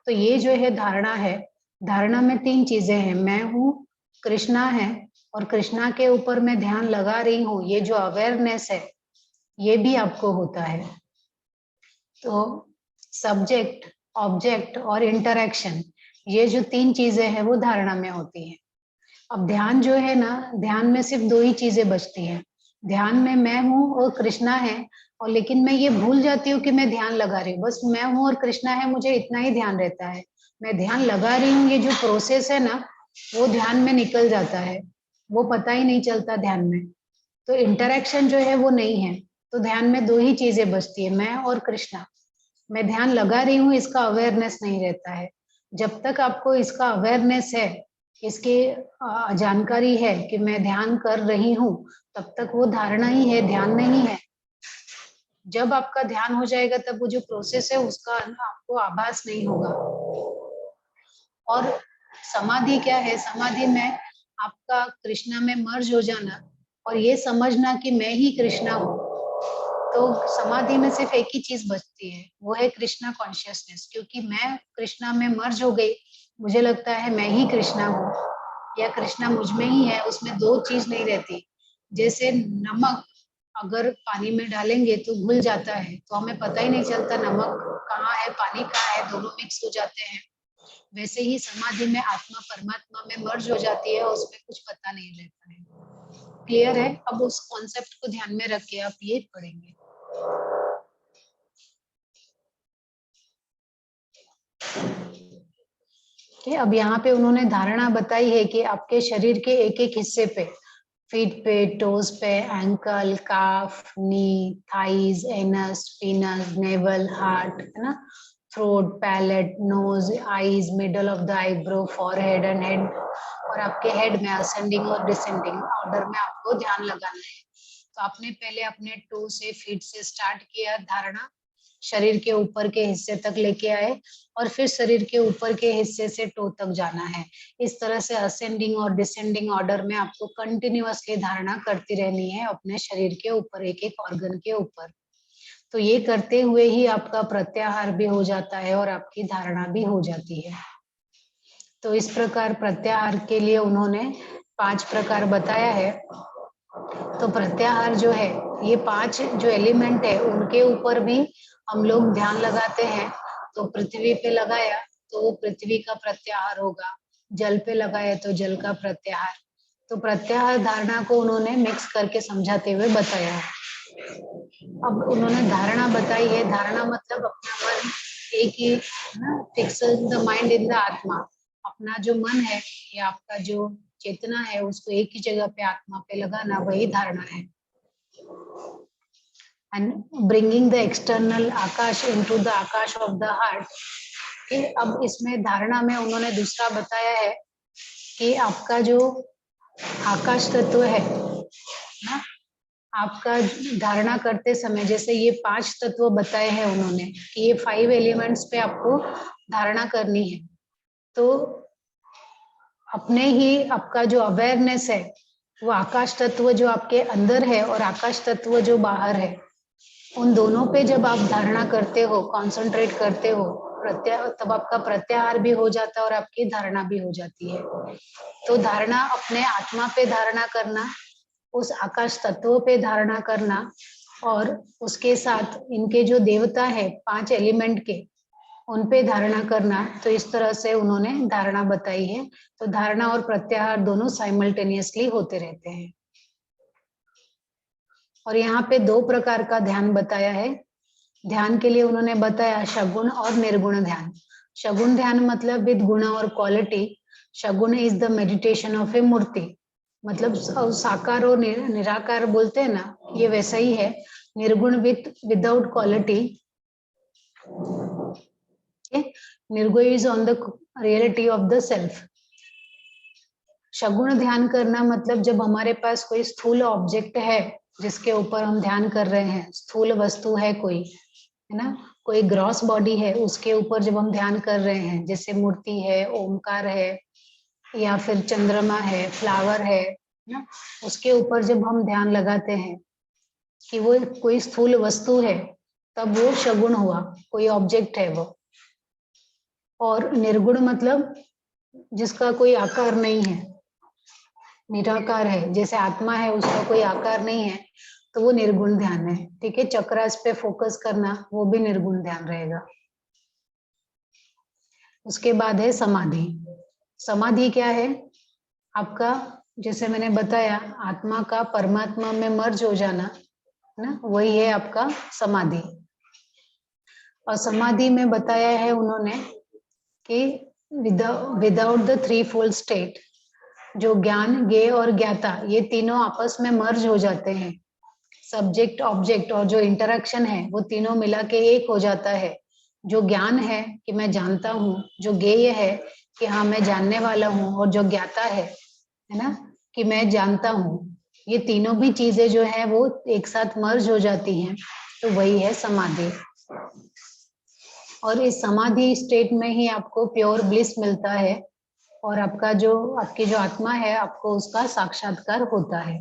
तो ये जो है धारणा है, धारणा में 3 चीजें हैं, मैं हूँ, कृष्णा है, और कृष्णा के ऊपर मैं ध्यान लगा रही हूँ। ये जो अवेयरनेस है ये भी आपको होता है। तो सब्जेक्ट, ऑब्जेक्ट और इंटरेक्शन, ये जो 3 चीजें हैं वो धारणा में होती है। अब ध्यान जो है ना, ध्यान में सिर्फ 2 ही चीजें बचती हैं। ध्यान में मैं हूँ और कृष्णा है, और लेकिन मैं ये भूल जाती हूँ कि मैं ध्यान लगा रही हूँ, बस मैं हूँ और कृष्णा है, मुझे इतना ही ध्यान रहता है। मैं ध्यान लगा रही हूँ, ये जो प्रोसेस है ना वो ध्यान में निकल जाता है, वो पता ही नहीं चलता ध्यान में। तो इंटरेक्शन जो है वो नहीं है। तो ध्यान में 2 ही चीजें बचती है, मैं और कृष्णा। मैं ध्यान लगा रही हूँ इसका अवेयरनेस नहीं रहता है। जब तक आपको इसका अवेयरनेस है, इसकी जानकारी है कि मैं ध्यान कर रही हूँ, तब तक वो धारणा ही है, ध्यान नहीं है। जब आपका ध्यान हो जाएगा तब वो जो प्रोसेस है उसका आपको आभास नहीं होगा। और समाधि क्या है, समाधि में आपका कृष्णा में मर्ज हो जाना और ये समझना कि मैं ही कृष्णा हूँ। तो समाधि में सिर्फ एक ही चीज बचती है, वो है कृष्णा कॉन्शियसनेस। क्योंकि मैं कृष्णा में मर्ज हो गई, मुझे लगता है मैं ही कृष्णा हूँ या कृष्णा मुझ में ही है, उसमें दो चीज नहीं रहती। जैसे नमक अगर पानी में डालेंगे तो घुल जाता है, तो हमें पता ही नहीं चलता नमक कहाँ है पानी कहाँ है, दोनों मिक्स हो जाते हैं। वैसे ही समाधि में आत्मा परमात्मा में मर्ज हो जाती है, उसमें कुछ पता नहीं रहता है। क्लियर है? अब उस कॉन्सेप्ट को ध्यान में रख के आप ये पढ़ेंगे। अब यहाँ पे उन्होंने धारणा बताई है कि आपके शरीर के एक एक हिस्से पे, फीट पे, टोज पे, ankle, calf, knee, thighs, anus, penis, navel, heart, है ना, throat, palate, nose, eyes, middle of the eyebrow, forehead and head. और आपके हेड में असेंडिंग और डिसेंडिंग ऑर्डर में आपको ध्यान लगाना है। तो आपने पहले अपने टो से फीट से स्टार्ट किया धारणा, शरीर के ऊपर के हिस्से तक लेके आए और फिर शरीर के ऊपर के हिस्से से टो तक जाना है। इस तरह से असेंडिंग और डिसेंडिंग ऑर्डर में आपको कंटिन्यूअसली धारणा करती रहनी है अपने शरीर के ऊपर, एक एक ऑर्गन के ऊपर। तो ये करते हुए ही आपका प्रत्याहार भी हो जाता है और आपकी धारणा भी हो जाती है। तो इस प्रकार प्रत्याहार के लिए उन्होंने 5 प्रकार बताया है। तो प्रत्याहार जो है, ये 5 जो एलिमेंट है उनके ऊपर भी हम लोग ध्यान लगाते हैं। तो पृथ्वी पे लगाया तो वो पृथ्वी का प्रत्याहार होगा, जल पे लगाया तो जल का प्रत्याहार। तो प्रत्याहार धारणा को उन्होंने मिक्स करके समझाते हुए बताया है। अब उन्होंने धारणा बताई है, धारणा मतलब अपना मन एक ही ना, fix the mind in the आत्मा। अपना जो मन है या आपका जो चेतना है उसको एक ही जगह पे आत्मा पे लगाना, वही धारणा है। And bringing the external Akash into the Akash of the heart. अब इसमें धारणा में उन्होंने दूसरा बताया है कि आपका जो आकाश तत्व है ना, आपका धारणा करते समय जैसे ये 5 तत्व बताए हैं उन्होंने कि ये 5 एलिमेंट्स पे आपको धारणा करनी है। तो अपने ही आपका जो अवेयरनेस है वो आकाश तत्व जो आपके अंदर है और आकाश तत्व जो बाहर है, उन दोनों पे जब आप धारणा करते हो, कंसंट्रेट करते हो, तब आपका प्रत्याहार भी हो जाता है और आपकी धारणा भी हो जाती है। तो धारणा अपने आत्मा पे धारणा करना, उस आकाश तत्व पे धारणा करना और उसके साथ इनके जो देवता है 5 एलिमेंट के, उन पे धारणा करना। तो इस तरह से उन्होंने धारणा बताई है। तो धारणा और प्रत्याहार दोनों साइमल्टेनियसली होते रहते हैं। और यहाँ पे 2 प्रकार का ध्यान बताया है। ध्यान के लिए उन्होंने बताया शगुन और निर्गुण ध्यान। शगुन ध्यान मतलब विद गुण और क्वालिटी। शगुन is the meditation of a मूर्ति, मतलब साकार और निराकार बोलते हैं ना, ये वैसा ही है। निर्गुण विदाउट क्वालिटी। निर्गुण is on the reality of the self. शगुन ध्यान करना मतलब जब हमारे पास कोई स्थूल ऑब्जेक्ट है जिसके ऊपर हम ध्यान कर रहे हैं, स्थूल वस्तु है कोई, है ना, कोई ग्रॉस बॉडी है, उसके ऊपर जब हम ध्यान कर रहे हैं, जैसे मूर्ति है, ओमकार है, या फिर चंद्रमा है, फ्लावर है ना, उसके ऊपर जब हम ध्यान लगाते हैं कि वो कोई स्थूल वस्तु है, तब वो शगुन हुआ, कोई ऑब्जेक्ट है वो। और निर्गुण मतलब जिसका कोई आकार नहीं है, निराकार है, जैसे आत्मा है उसका कोई आकार नहीं है, तो वो निर्गुण ध्यान है। ठीक है, चक्रास पे फोकस करना, वो भी निर्गुण ध्यान रहेगा। उसके बाद है समाधि। समाधि क्या है? आपका, जैसे मैंने बताया, आत्मा का परमात्मा में मर्ज हो जाना ना, वही है आपका समाधि। और समाधि में बताया है उन्होंने कि विदाउट द 3-fold स्टेट, जो ज्ञान, ज्ञेय और ज्ञाता, ये तीनों आपस में मर्ज हो जाते हैं। सब्जेक्ट, ऑब्जेक्ट और जो इंटरेक्शन है वो तीनों मिला के एक हो जाता है। जो ज्ञान है कि मैं जानता हूँ, जो ज्ञेय है कि हाँ मैं जानने वाला हूँ, और जो ज्ञाता है ना कि मैं जानता हूँ, ये तीनों भी चीजें जो है वो एक साथ मर्ज हो जाती हैं, तो वही है समाधि। और इस समाधि स्टेट में ही आपको प्योर ब्लिस मिलता है और आपका जो, आपकी जो आत्मा है, आपको उसका साक्षात्कार होता है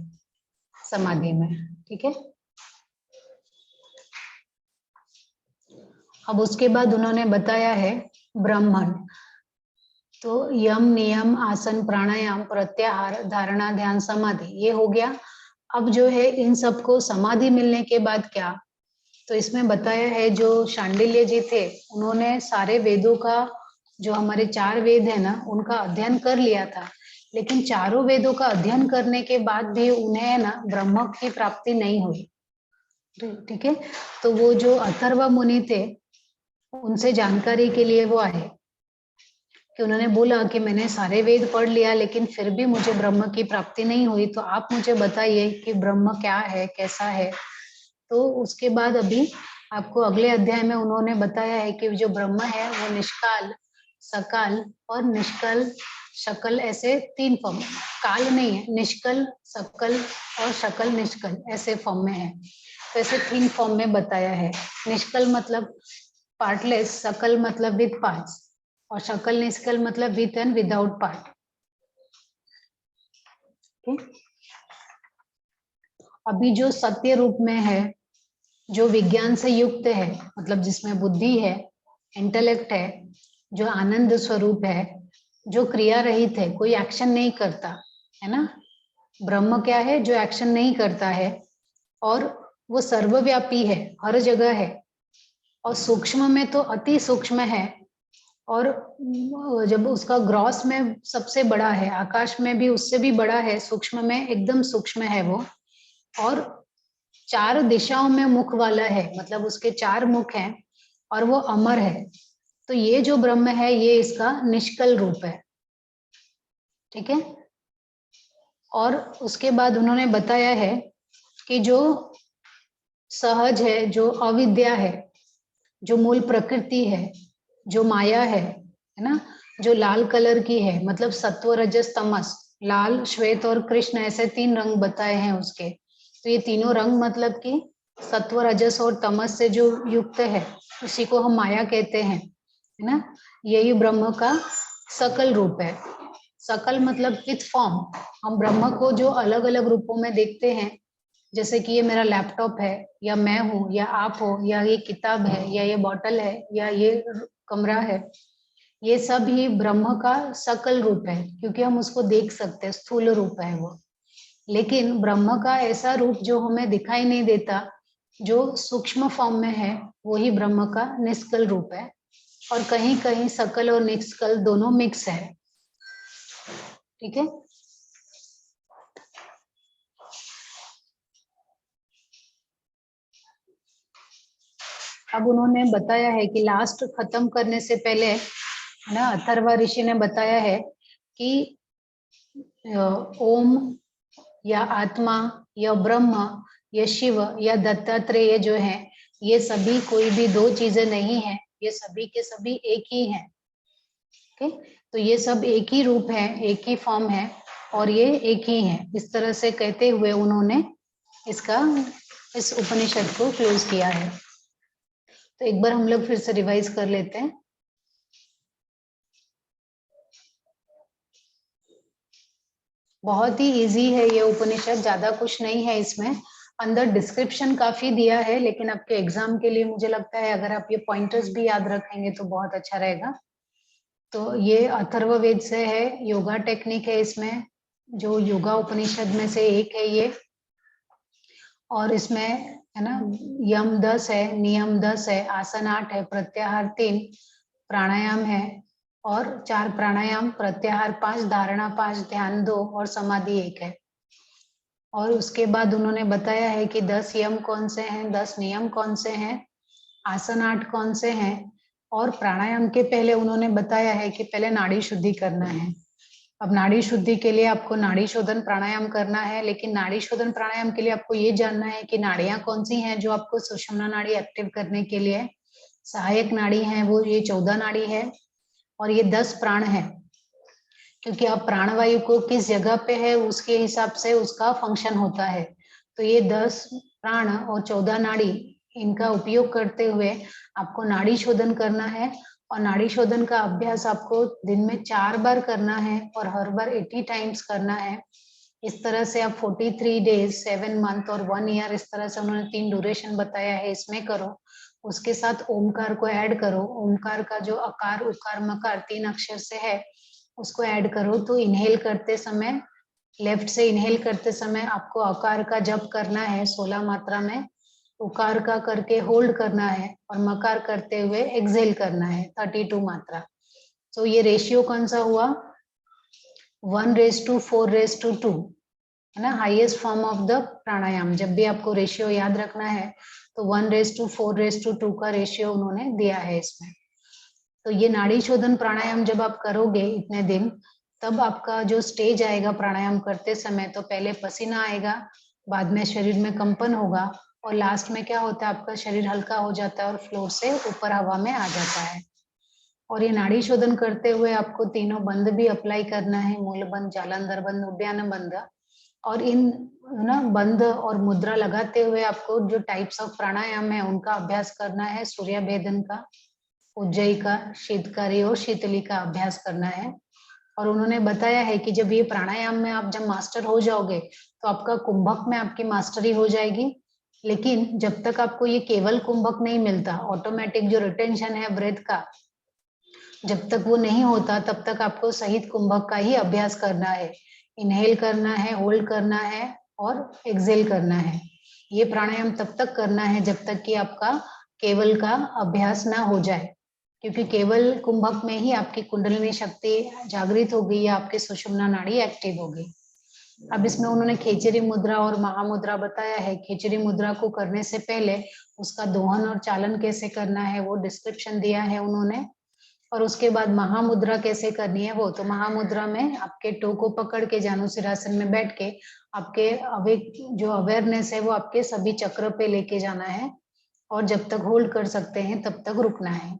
समाधि में। ठीक है, अब उसके बाद उन्होंने बताया है ब्राह्मण। तो यम, नियम, आसन, प्राणायाम, प्रत्याहार, धारणा, ध्यान, समाधि, ये हो गया। अब जो है इन सबको समाधि मिलने के बाद क्या, तो इसमें बताया है जो शांडिल्य जी थे उन्होंने सारे वेदों का, जो हमारे 4 वेद है ना, उनका अध्ययन कर लिया था, लेकिन चारों वेदों का अध्ययन करने के बाद भी उन्हें ना ब्रह्म की प्राप्ति नहीं हुई। ठीक है, तो वो जो अथर्व मुनि थे उनसे जानकारी के लिए वो आए कि उन्होंने बोला कि मैंने सारे वेद पढ़ लिया लेकिन फिर भी मुझे ब्रह्म की प्राप्ति नहीं हुई, तो आप मुझे बताइए कि ब्रह्म क्या है, कैसा है। तो उसके बाद अभी आपको अगले अध्याय में उन्होंने बताया है कि जो ब्रह्म है वो निष्काल, सकाल और निष्कल, शकल, ऐसे 3 फॉर्म, काल नहीं है, निष्कल, सकल और शकल निष्कल ऐसे फॉर्म में है। तो ऐसे 3 फॉर्म में बताया है। निष्कल मतलब पार्टलेस, सकल मतलब विद पार्ट्स और शकल निष्कल मतलब विथ एंड विदाउट पार्ट। अभी जो सत्य रूप में है, जो विज्ञान से युक्त है, मतलब जिसमें बुद्धि है, इंटेलेक्ट है, जो आनंद स्वरूप है, जो क्रिया रहित है, कोई एक्शन नहीं करता है ना, ब्रह्म क्या है, जो एक्शन नहीं करता है और वो सर्वव्यापी है, हर जगह है और सूक्ष्म में तो अति सूक्ष्म है और जब उसका ग्रॉस में सबसे बड़ा है, आकाश में भी उससे भी बड़ा है, सूक्ष्म में एकदम सूक्ष्म है वो, और 4 दिशाओं में मुख वाला है, मतलब उसके 4 मुख हैं और वो अमर है। तो ये जो ब्रह्म है ये इसका निष्कल रूप है। ठीक है, और उसके बाद उन्होंने बताया है कि जो सहज है, जो अविद्या है, जो मूल प्रकृति है, जो माया है ना, जो लाल कलर की है, मतलब सत्व, रजस, तमस, लाल, श्वेत और कृष्ण, ऐसे 3 रंग बताए हैं उसके। तो ये तीनों रंग मतलब कि सत्व, रजस और तमस से जो युक्त है उसी को हम माया कहते हैं, है ना। यही ब्रह्म का सकल रूप है। सकल मतलब विथ फॉर्म। हम ब्रह्म को जो अलग अलग रूपों में देखते हैं, जैसे कि ये मेरा लैपटॉप है, या मैं हूँ, या आप हो, या ये किताब है, या ये बॉटल है, या ये कमरा है, ये सब ही ब्रह्म का सकल रूप है, क्योंकि हम उसको देख सकते हैं, स्थूल रूप है वो। लेकिन ब्रह्म का ऐसा रूप जो हमें दिखाई नहीं देता, जो सूक्ष्म फॉर्म में है, वही ब्रह्म का निष्कल रूप है। और कहीं कहीं सकल और निष्कल दोनों मिक्स है। ठीक है, अब उन्होंने बताया है कि लास्ट खत्म करने से पहले ना, अथर्व ऋषि ने बताया है कि ओम या आत्मा या ब्रह्म या शिव या दत्तात्रेय जो है, ये सभी कोई भी 2 चीजें नहीं है, ये सभी के सभी एक ही है। ओके, तो ये सब एक ही रूप है, एक ही फॉर्म है और ये एक ही है। इस तरह से कहते हुए उन्होंने इस उपनिषद को क्लोज किया है। तो एक बार हम लोग फिर से रिवाइज कर लेते हैं। बहुत ही इजी है ये उपनिषद, ज्यादा कुछ नहीं है इसमें। अंदर डिस्क्रिप्शन काफी दिया है, लेकिन आपके एग्जाम के लिए मुझे लगता है अगर आप ये पॉइंटर्स भी याद रखेंगे तो बहुत अच्छा रहेगा। तो ये अथर्ववेद से है, योगा टेक्निक है इसमें, जो योगा उपनिषद में से एक है ये। और इसमें है ना, यम 10 है, नियम 10 है, आसन 8 है, प्रत्याहार 3, प्राणायाम है और 4 प्राणायाम, प्रत्याहार 5, धारणा 5, ध्यान 2 और समाधि 1 है। और उसके बाद उन्होंने बताया है कि 10 यम कौन से हैं, 10 नियम कौन से हैं, आसन 8 कौन से हैं। और प्राणायाम के पहले उन्होंने बताया है कि पहले नाड़ी शुद्धि करना है। अब नाड़ी शुद्धि के लिए आपको नाड़ी शोधन प्राणायाम करना है, लेकिन नाड़ी शोधन प्राणायाम के लिए आपको ये जानना है कि नाड़ियां कौन सी हैं जो आपको सुषुम्ना नाड़ी एक्टिव करने के लिए सहायक नाड़ी है, वो ये 14 नाड़ी है और ये 10 प्राण है। क्योंकि आप प्राणवायु को किस जगह पे है उसके हिसाब से उसका फंक्शन होता है। तो ये 10 प्राण और 14 नाड़ी, इनका उपयोग करते हुए आपको नाड़ी शोधन करना है। और नाड़ी शोधन का अभ्यास आपको दिन में 4 बार करना है और हर बार 80 टाइम्स करना है। इस तरह से आप 43 डेज, 7 मंथ और 1 ईयर, इस तरह से उन्होंने 3 ड्यूरेशन बताया है, इसमें करो। उसके साथ ओमकार को ऐड करो। ओमकार का जो अकार उकार मकार 3 अक्षर से है उसको ऐड करो। तो इनहेल करते समय, लेफ्ट से इनहेल करते समय आपको अकार का जप करना है 16 मात्रा में, उकार का करके होल्ड करना है और मकार करते हुए एक्सेल करना है 32 मात्रा। तो ये रेशियो कौन सा हुआ? 1:4:2 है ना, हाईएस्ट फॉर्म ऑफ द प्राणायाम। जब भी आपको रेशियो याद रखना है तो 1:4:2 का रेशियो उन्होंने दिया है इसमें। तो ये नाड़ी शोधन प्राणायाम जब आप करोगे इतने दिन, तब आपका जो स्टेज आएगा प्राणायाम करते समय, तो पहले पसीना आएगा, बाद में शरीर में कंपन होगा और लास्ट में क्या होता है, आपका शरीर हल्का हो जाता है और फ्लोर से ऊपर हवा में आ जाता है। और ये नाड़ी शोधन करते हुए आपको तीनों बंद भी अप्लाई करना है, मूल बंद, जालंधर बंद, उद्यान बंद। और इन ना बंद और मुद्रा लगाते हुए आपको जो टाइप्स ऑफ प्राणायाम है उनका अभ्यास करना है। सूर्य भेदन का, उज्जयी का, शीतकारी और शीतली का अभ्यास करना है। और उन्होंने बताया है कि जब ये प्राणायाम में आप जब मास्टर हो जाओगे तो आपका कुंभक में आपकी मास्टरी हो जाएगी। लेकिन जब तक आपको ये केवल कुंभक नहीं मिलता, ऑटोमेटिक जो रिटेंशन है ब्रेथ का, जब तक वो नहीं होता तब तक आपको सहित कुंभक का ही अभ्यास करना है। इनहेल करना है, होल्ड करना है और एक्सेल करना है। ये प्राणायाम तब तक करना है जब तक कि आपका केवल का अभ्यास ना हो जाए, क्योंकि केवल कुंभक में ही आपकी कुंडलिनी शक्ति जागृत होगी या आपकी सुषुम्ना नाड़ी एक्टिव होगी। अब इसमें उन्होंने खेचरी मुद्रा और महामुद्रा बताया है। खेचरी मुद्रा को करने से पहले उसका दोहन और चालन कैसे करना है वो डिस्क्रिप्शन दिया है उन्होंने। और उसके बाद महामुद्रा कैसे करनी है वो, तो महामुद्रा में आपके टो को पकड़ के जानुसिरासन में बैठ के आपके जो अवेयरनेस है वो आपके सभी चक्र पे लेके जाना है और जब तक होल्ड कर सकते हैं तब तक रुकना है।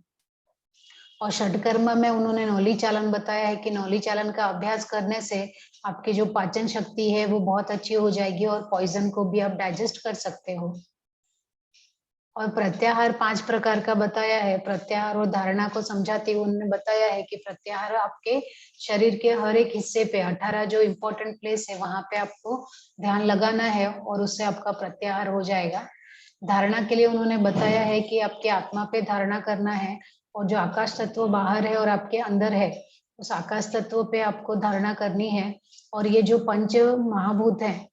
और षटकर्म में उन्होंने नौली चालन बताया है कि नौली चालन का अभ्यास करने से आपकी जो पाचन शक्ति है वो बहुत अच्छी हो जाएगी और पॉइजन को भी आप डाइजेस्ट कर सकते हो। और प्रत्याहार 5 प्रकार का बताया है। प्रत्याहार और धारणा को समझाते हुए उन्होंने बताया है कि प्रत्याहार आपके शरीर के हर एक हिस्से पे 18 जो इम्पोर्टेंट प्लेस है वहां पे आपको ध्यान लगाना है और उससे आपका प्रत्याहार हो जाएगा। धारणा के लिए उन्होंने बताया है कि आपके आत्मा पे धारणा करना है और जो आकाश तत्व बाहर है और आपके अंदर है उस आकाश तत्व पे आपको धारणा करनी है। और ये जो पंच महाभूत हैं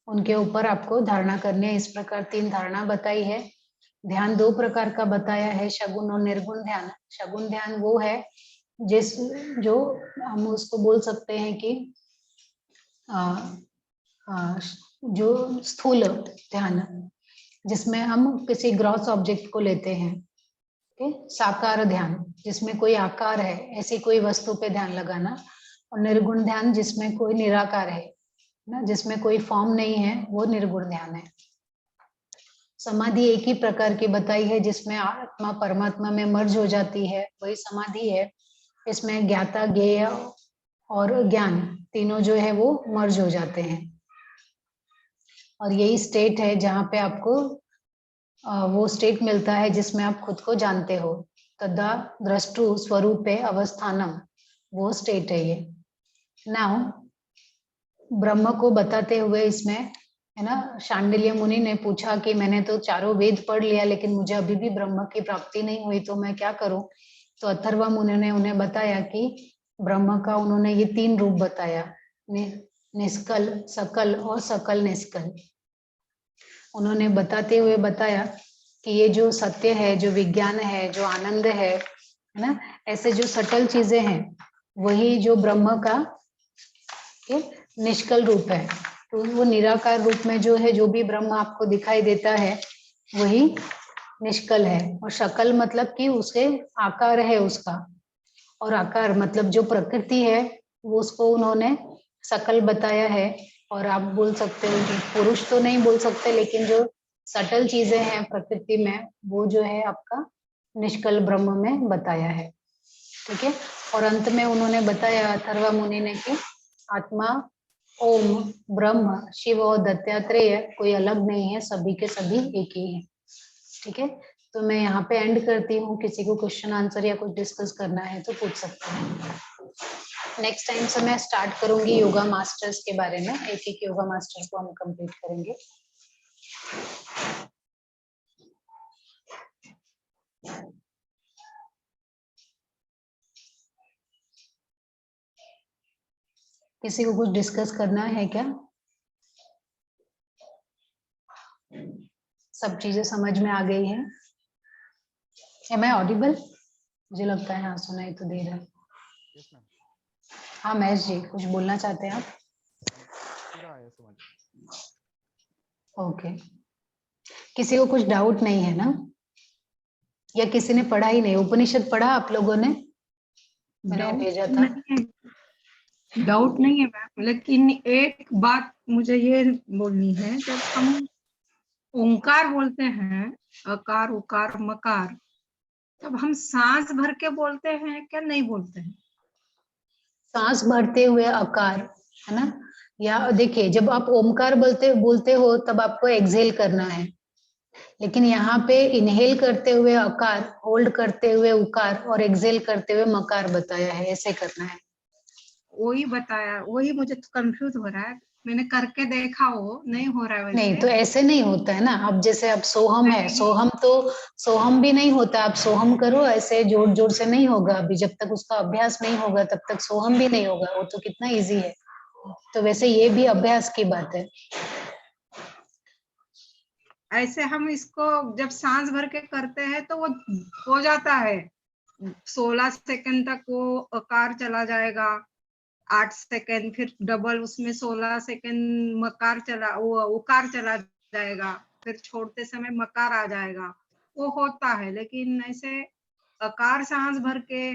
उनके ऊपर आपको धारणा करनी है। इस प्रकार 3 धारणा बताई है। ध्यान 2 प्रकार का बताया है, शगुन और निर्गुण ध्यान। शगुन ध्यान वो है जो हम उसको बोल सकते हैं कि जो स्थूल ध्यान, जिसमें हम किसी ग्रॉस ऑब्जेक्ट को लेते हैं। साकार ध्यान जिसमें कोई आकार है, ऐसी कोई वस्तु पे ध्यान लगाना। और निर्गुण ध्यान जिसमें कोई निराकार है ना, जिसमें कोई फॉर्म नहीं है, वो निर्गुण ध्यान है। समाधि एक ही प्रकार की बताई है जिसमें आत्मा परमात्मा में मर्ज हो जाती है, वही समाधि है। इसमें ज्ञाता, ज्ञेय और ज्ञान तीनों जो है वो मर्ज हो जाते हैं और यही स्टेट है जहाँ पे आपको वो स्टेट मिलता है जिसमें आप खुद को जानते हो। तदा द्रष्टु स्वरूपे अवस्थानम, वो स्टेट है ये। नाउ ब्रह्म को बताते हुए इसमें है ना, शांडिल्य मुनि ने पूछा कि मैंने तो चारों वेद पढ़ लिया लेकिन मुझे अभी भी ब्रह्म की प्राप्ति नहीं हुई, तो मैं क्या करूं? तो अथर्व मुनि ने उन्हें बताया कि ब्रह्म का उन्होंने ये 3 रूप बताया, निष्कल, सकल और सकल निष्कल। उन्होंने बताते हुए बताया कि ये जो सत्य है, जो विज्ञान है, जो आनंद है ना, ऐसे जो सटल चीजें हैं वही जो ब्रह्म का निष्कल रूप है। तो वो निराकार रूप में जो है, जो भी ब्रह्म आपको दिखाई देता है वही निष्कल है। और शकल मतलब कि उसके आकार है उसका, और आकार मतलब जो प्रकृति है वो उसको उन्होंने सकल बताया है। और आप बोल सकते हो कि पुरुष तो नहीं बोल सकते, लेकिन जो सटल चीजें हैं प्रकृति में वो जो है आपका निष्कल ब्रह्म में बताया है। ठीक है। और अंत में उन्होंने बताया अथर्व मुनि ने कि आत्मा, ओम, ब्रह्म, शिव और दत्तात्रेय कोई अलग नहीं है, सभी के सभी एक ही है। ठीक है। तो मैं यहाँ पे एंड करती हूँ। किसी को क्वेश्चन आंसर या कुछ डिस्कस करना है तो पूछ सकते हैं। नेक्स्ट टाइम से मैं स्टार्ट करूंगी योगा मास्टर्स के बारे में। एक एक योगा मास्टर को हम कंप्लीट करेंगे। किसी को कुछ डिस्कस करना है क्या? सब चीजें समझ में आ गई है? Am I audible? मुझे लगता है हाँ, सुनाई तो दे रहा है। यस मैम, हाँ महेश जी, कुछ बोलना चाहते हैं आप? पूरा आया समझ। ओके, किसी को कुछ डाउट नहीं है ना? या किसी ने पढ़ा ही नहीं? उपनिषद पढ़ा आप लोगों ने? मैंने वो भेजा था। डाउट नहीं है मैम, लेकिन एक बात मुझे ये बोलनी है, जब हम ओंकार बोलते हैं, अकार उकार मकार, तब हम सांस भर के बोलते हैं क्या नहीं बोलते हैं? सांस भरते हुए अकार, है ना? या देखिए, जब आप ओमकार बोलते बोलते हो तब आपको एक्सहेल करना है, लेकिन यहाँ पे इनहेल करते हुए अकार, होल्ड करते हुए उकार और एक्सहेल करते हुए मकार बताया है, ऐसे करना है। वही बताया, वही मुझे कंफ्यूज हो रहा है। मैंने करके देखा, वो नहीं हो रहा है वैसे। नहीं तो ऐसे नहीं होता है ना। अब जैसे अब सोहम है, सोहम तो सोहम भी नहीं होता। आप सोहम करो, ऐसे जोर जोर से नहीं होगा। अभी जब तक उसका अभ्यास नहीं होगा तब तक सोहम भी नहीं होगा। वो तो कितना इजी है। तो वैसे ये भी अभ्यास की बात है। ऐसे हम इसको जब सांस भर के करते हैं तो वो हो जाता है, 16 सेकंड तक वो अकार चला जाएगा, 8 सेकंड, फिर डबल उसमें 16 सेकंड मकार चला, वो उकार चला जाएगा, फिर छोड़ते समय मकार आ जाएगा, वो होता है। लेकिन ऐसे अकार सांस भर के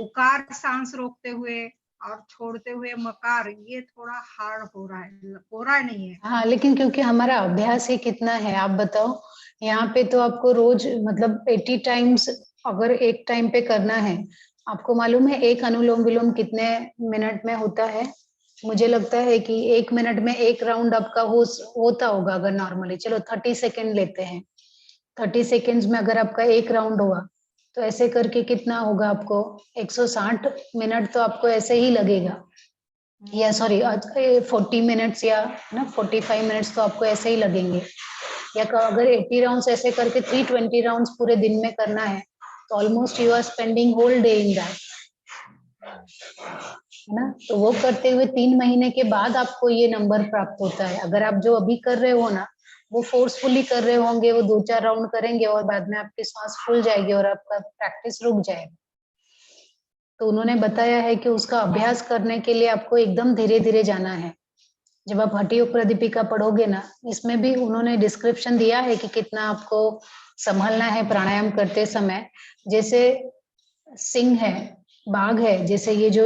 उकार सांस रोकते हुए और छोड़ते हुए मकार, ये थोड़ा हार्ड हो रहा है नहीं है। हाँ, लेकिन क्योंकि हमारा अभ्यास ही कितना है, आप बताओ। यहाँ पे तो आपको रोज मतलब 80 टाइम्स अगर एक टाइम पे करना है। आपको मालूम है एक अनुलोम विलोम कितने मिनट में होता है? मुझे लगता है कि 1 मिनट में एक राउंड आपका होता होगा अगर नॉर्मली। चलो 30 सेकेंड लेते हैं। 30 सेकेंड्स में अगर आपका एक राउंड हुआ तो ऐसे करके कितना होगा आपको? 160 मिनट तो आपको ऐसे ही लगेगा। या सॉरी 40 मिनट्स या ना 45 मिनट्स तो आपको ऐसे ही लगेंगे। या अगर 80 राउंड्स ऐसे करके 320 राउंड्स पूरे दिन में करना है तो almost you are spending whole day in that, है ना? तो वो करते हुए 3 महीने के बाद आपको ये नंबर प्राप्त होता है। अगर आप जो अभी कर रहे हो ना, वो फोर्सफुली कर रहे होंगे, वो 2-4 राउंड करेंगे और बाद में आपकी सांस फूल जाएगी और आपका प्रैक्टिस रुक जाएगा। तो उन्होंने बताया है कि उसका अभ्यास करने के लिए आपको एकदम धीरे धीरे जाना है। जब आप हठ योग प्रदीपिका पढ़ोगे ना, इसमें भी उन्होंने डिस्क्रिप्शन दिया है कि कितना आपको संभलना है प्राणायाम करते समय। जैसे सिंह है, बाघ है, जैसे ये जो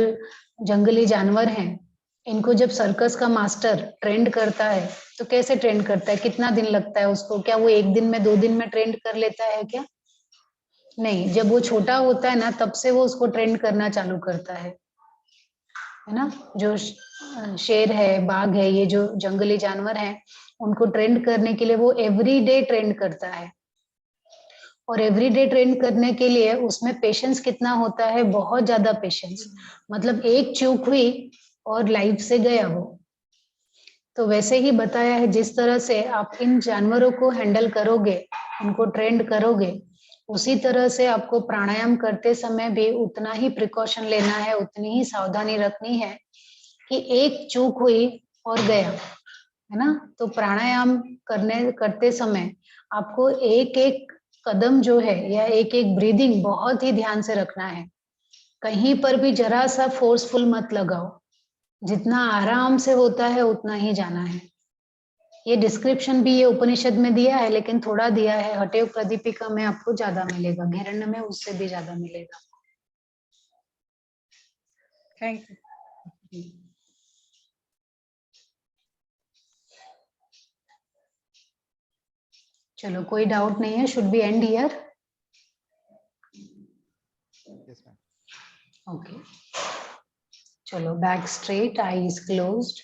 जंगली जानवर हैं, इनको जब सर्कस का मास्टर ट्रेंड करता है तो कैसे ट्रेंड करता है? कितना दिन लगता है उसको? क्या वो 1 दिन में 2 दिन में ट्रेंड कर लेता है क्या? नहीं, जब वो छोटा होता है ना तब से वो उसको ट्रेंड करना चालू करता है ना? जो शेर है, बाघ है, ये जो जंगली जानवर हैं, उनको ट्रेंड करने के लिए वो एवरी डे ट्रेंड करता है। और एवरी डे ट्रेंड करने के लिए उसमें पेशेंस कितना होता है? बहुत ज्यादा पेशेंस। मतलब एक चूक हुई और लाइफ से गया वो। तो वैसे ही बताया है, जिस तरह से आप इन जानवरों को हैंडल करोगे, उनको ट्रेंड करोगे, उसी तरह से आपको प्राणायाम करते समय भी उतना ही प्रिकॉशन लेना है, उतनी ही सावधानी रखनी है कि एक चूक हुई और गया, है ना? तो प्राणायाम करते समय आपको एक एक कदम जो है या एक एक ब्रीदिंग बहुत ही ध्यान से रखना है। कहीं पर भी जरा सा फोर्सफुल मत लगाओ। जितना आराम से होता है उतना ही जाना है। ये डिस्क्रिप्शन भी ये उपनिषद में दिया है, लेकिन थोड़ा दिया है। हठ योग प्रदीपिका में आपको ज्यादा मिलेगा, घेरण्य में उससे भी ज्यादा मिलेगा। Thank you. चलो, कोई डाउट नहीं है? Should be end here? Yes ma'am. Okay, चलो, back straight, eyes closed,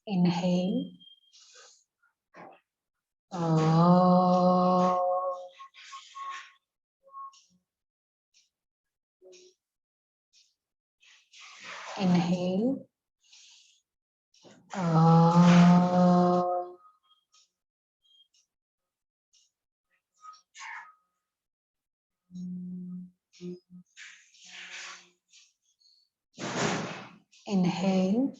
inhale, inhale, Inhale.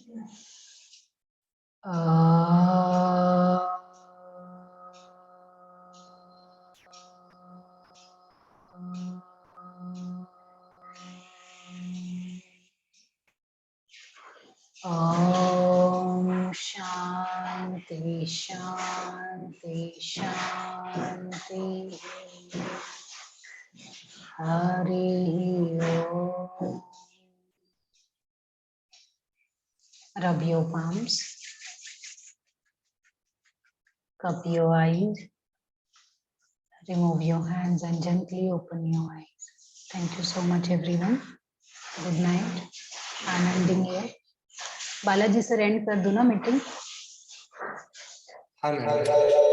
Om Shanti Shanti Shanti. Hari Om. Rub your palms. Cup your eyes. Remove your hands and gently open your eyes. Thank you so much, everyone. Good night. I'm ending here. Balaji sir and कर दो ना meeting. हाँ madam.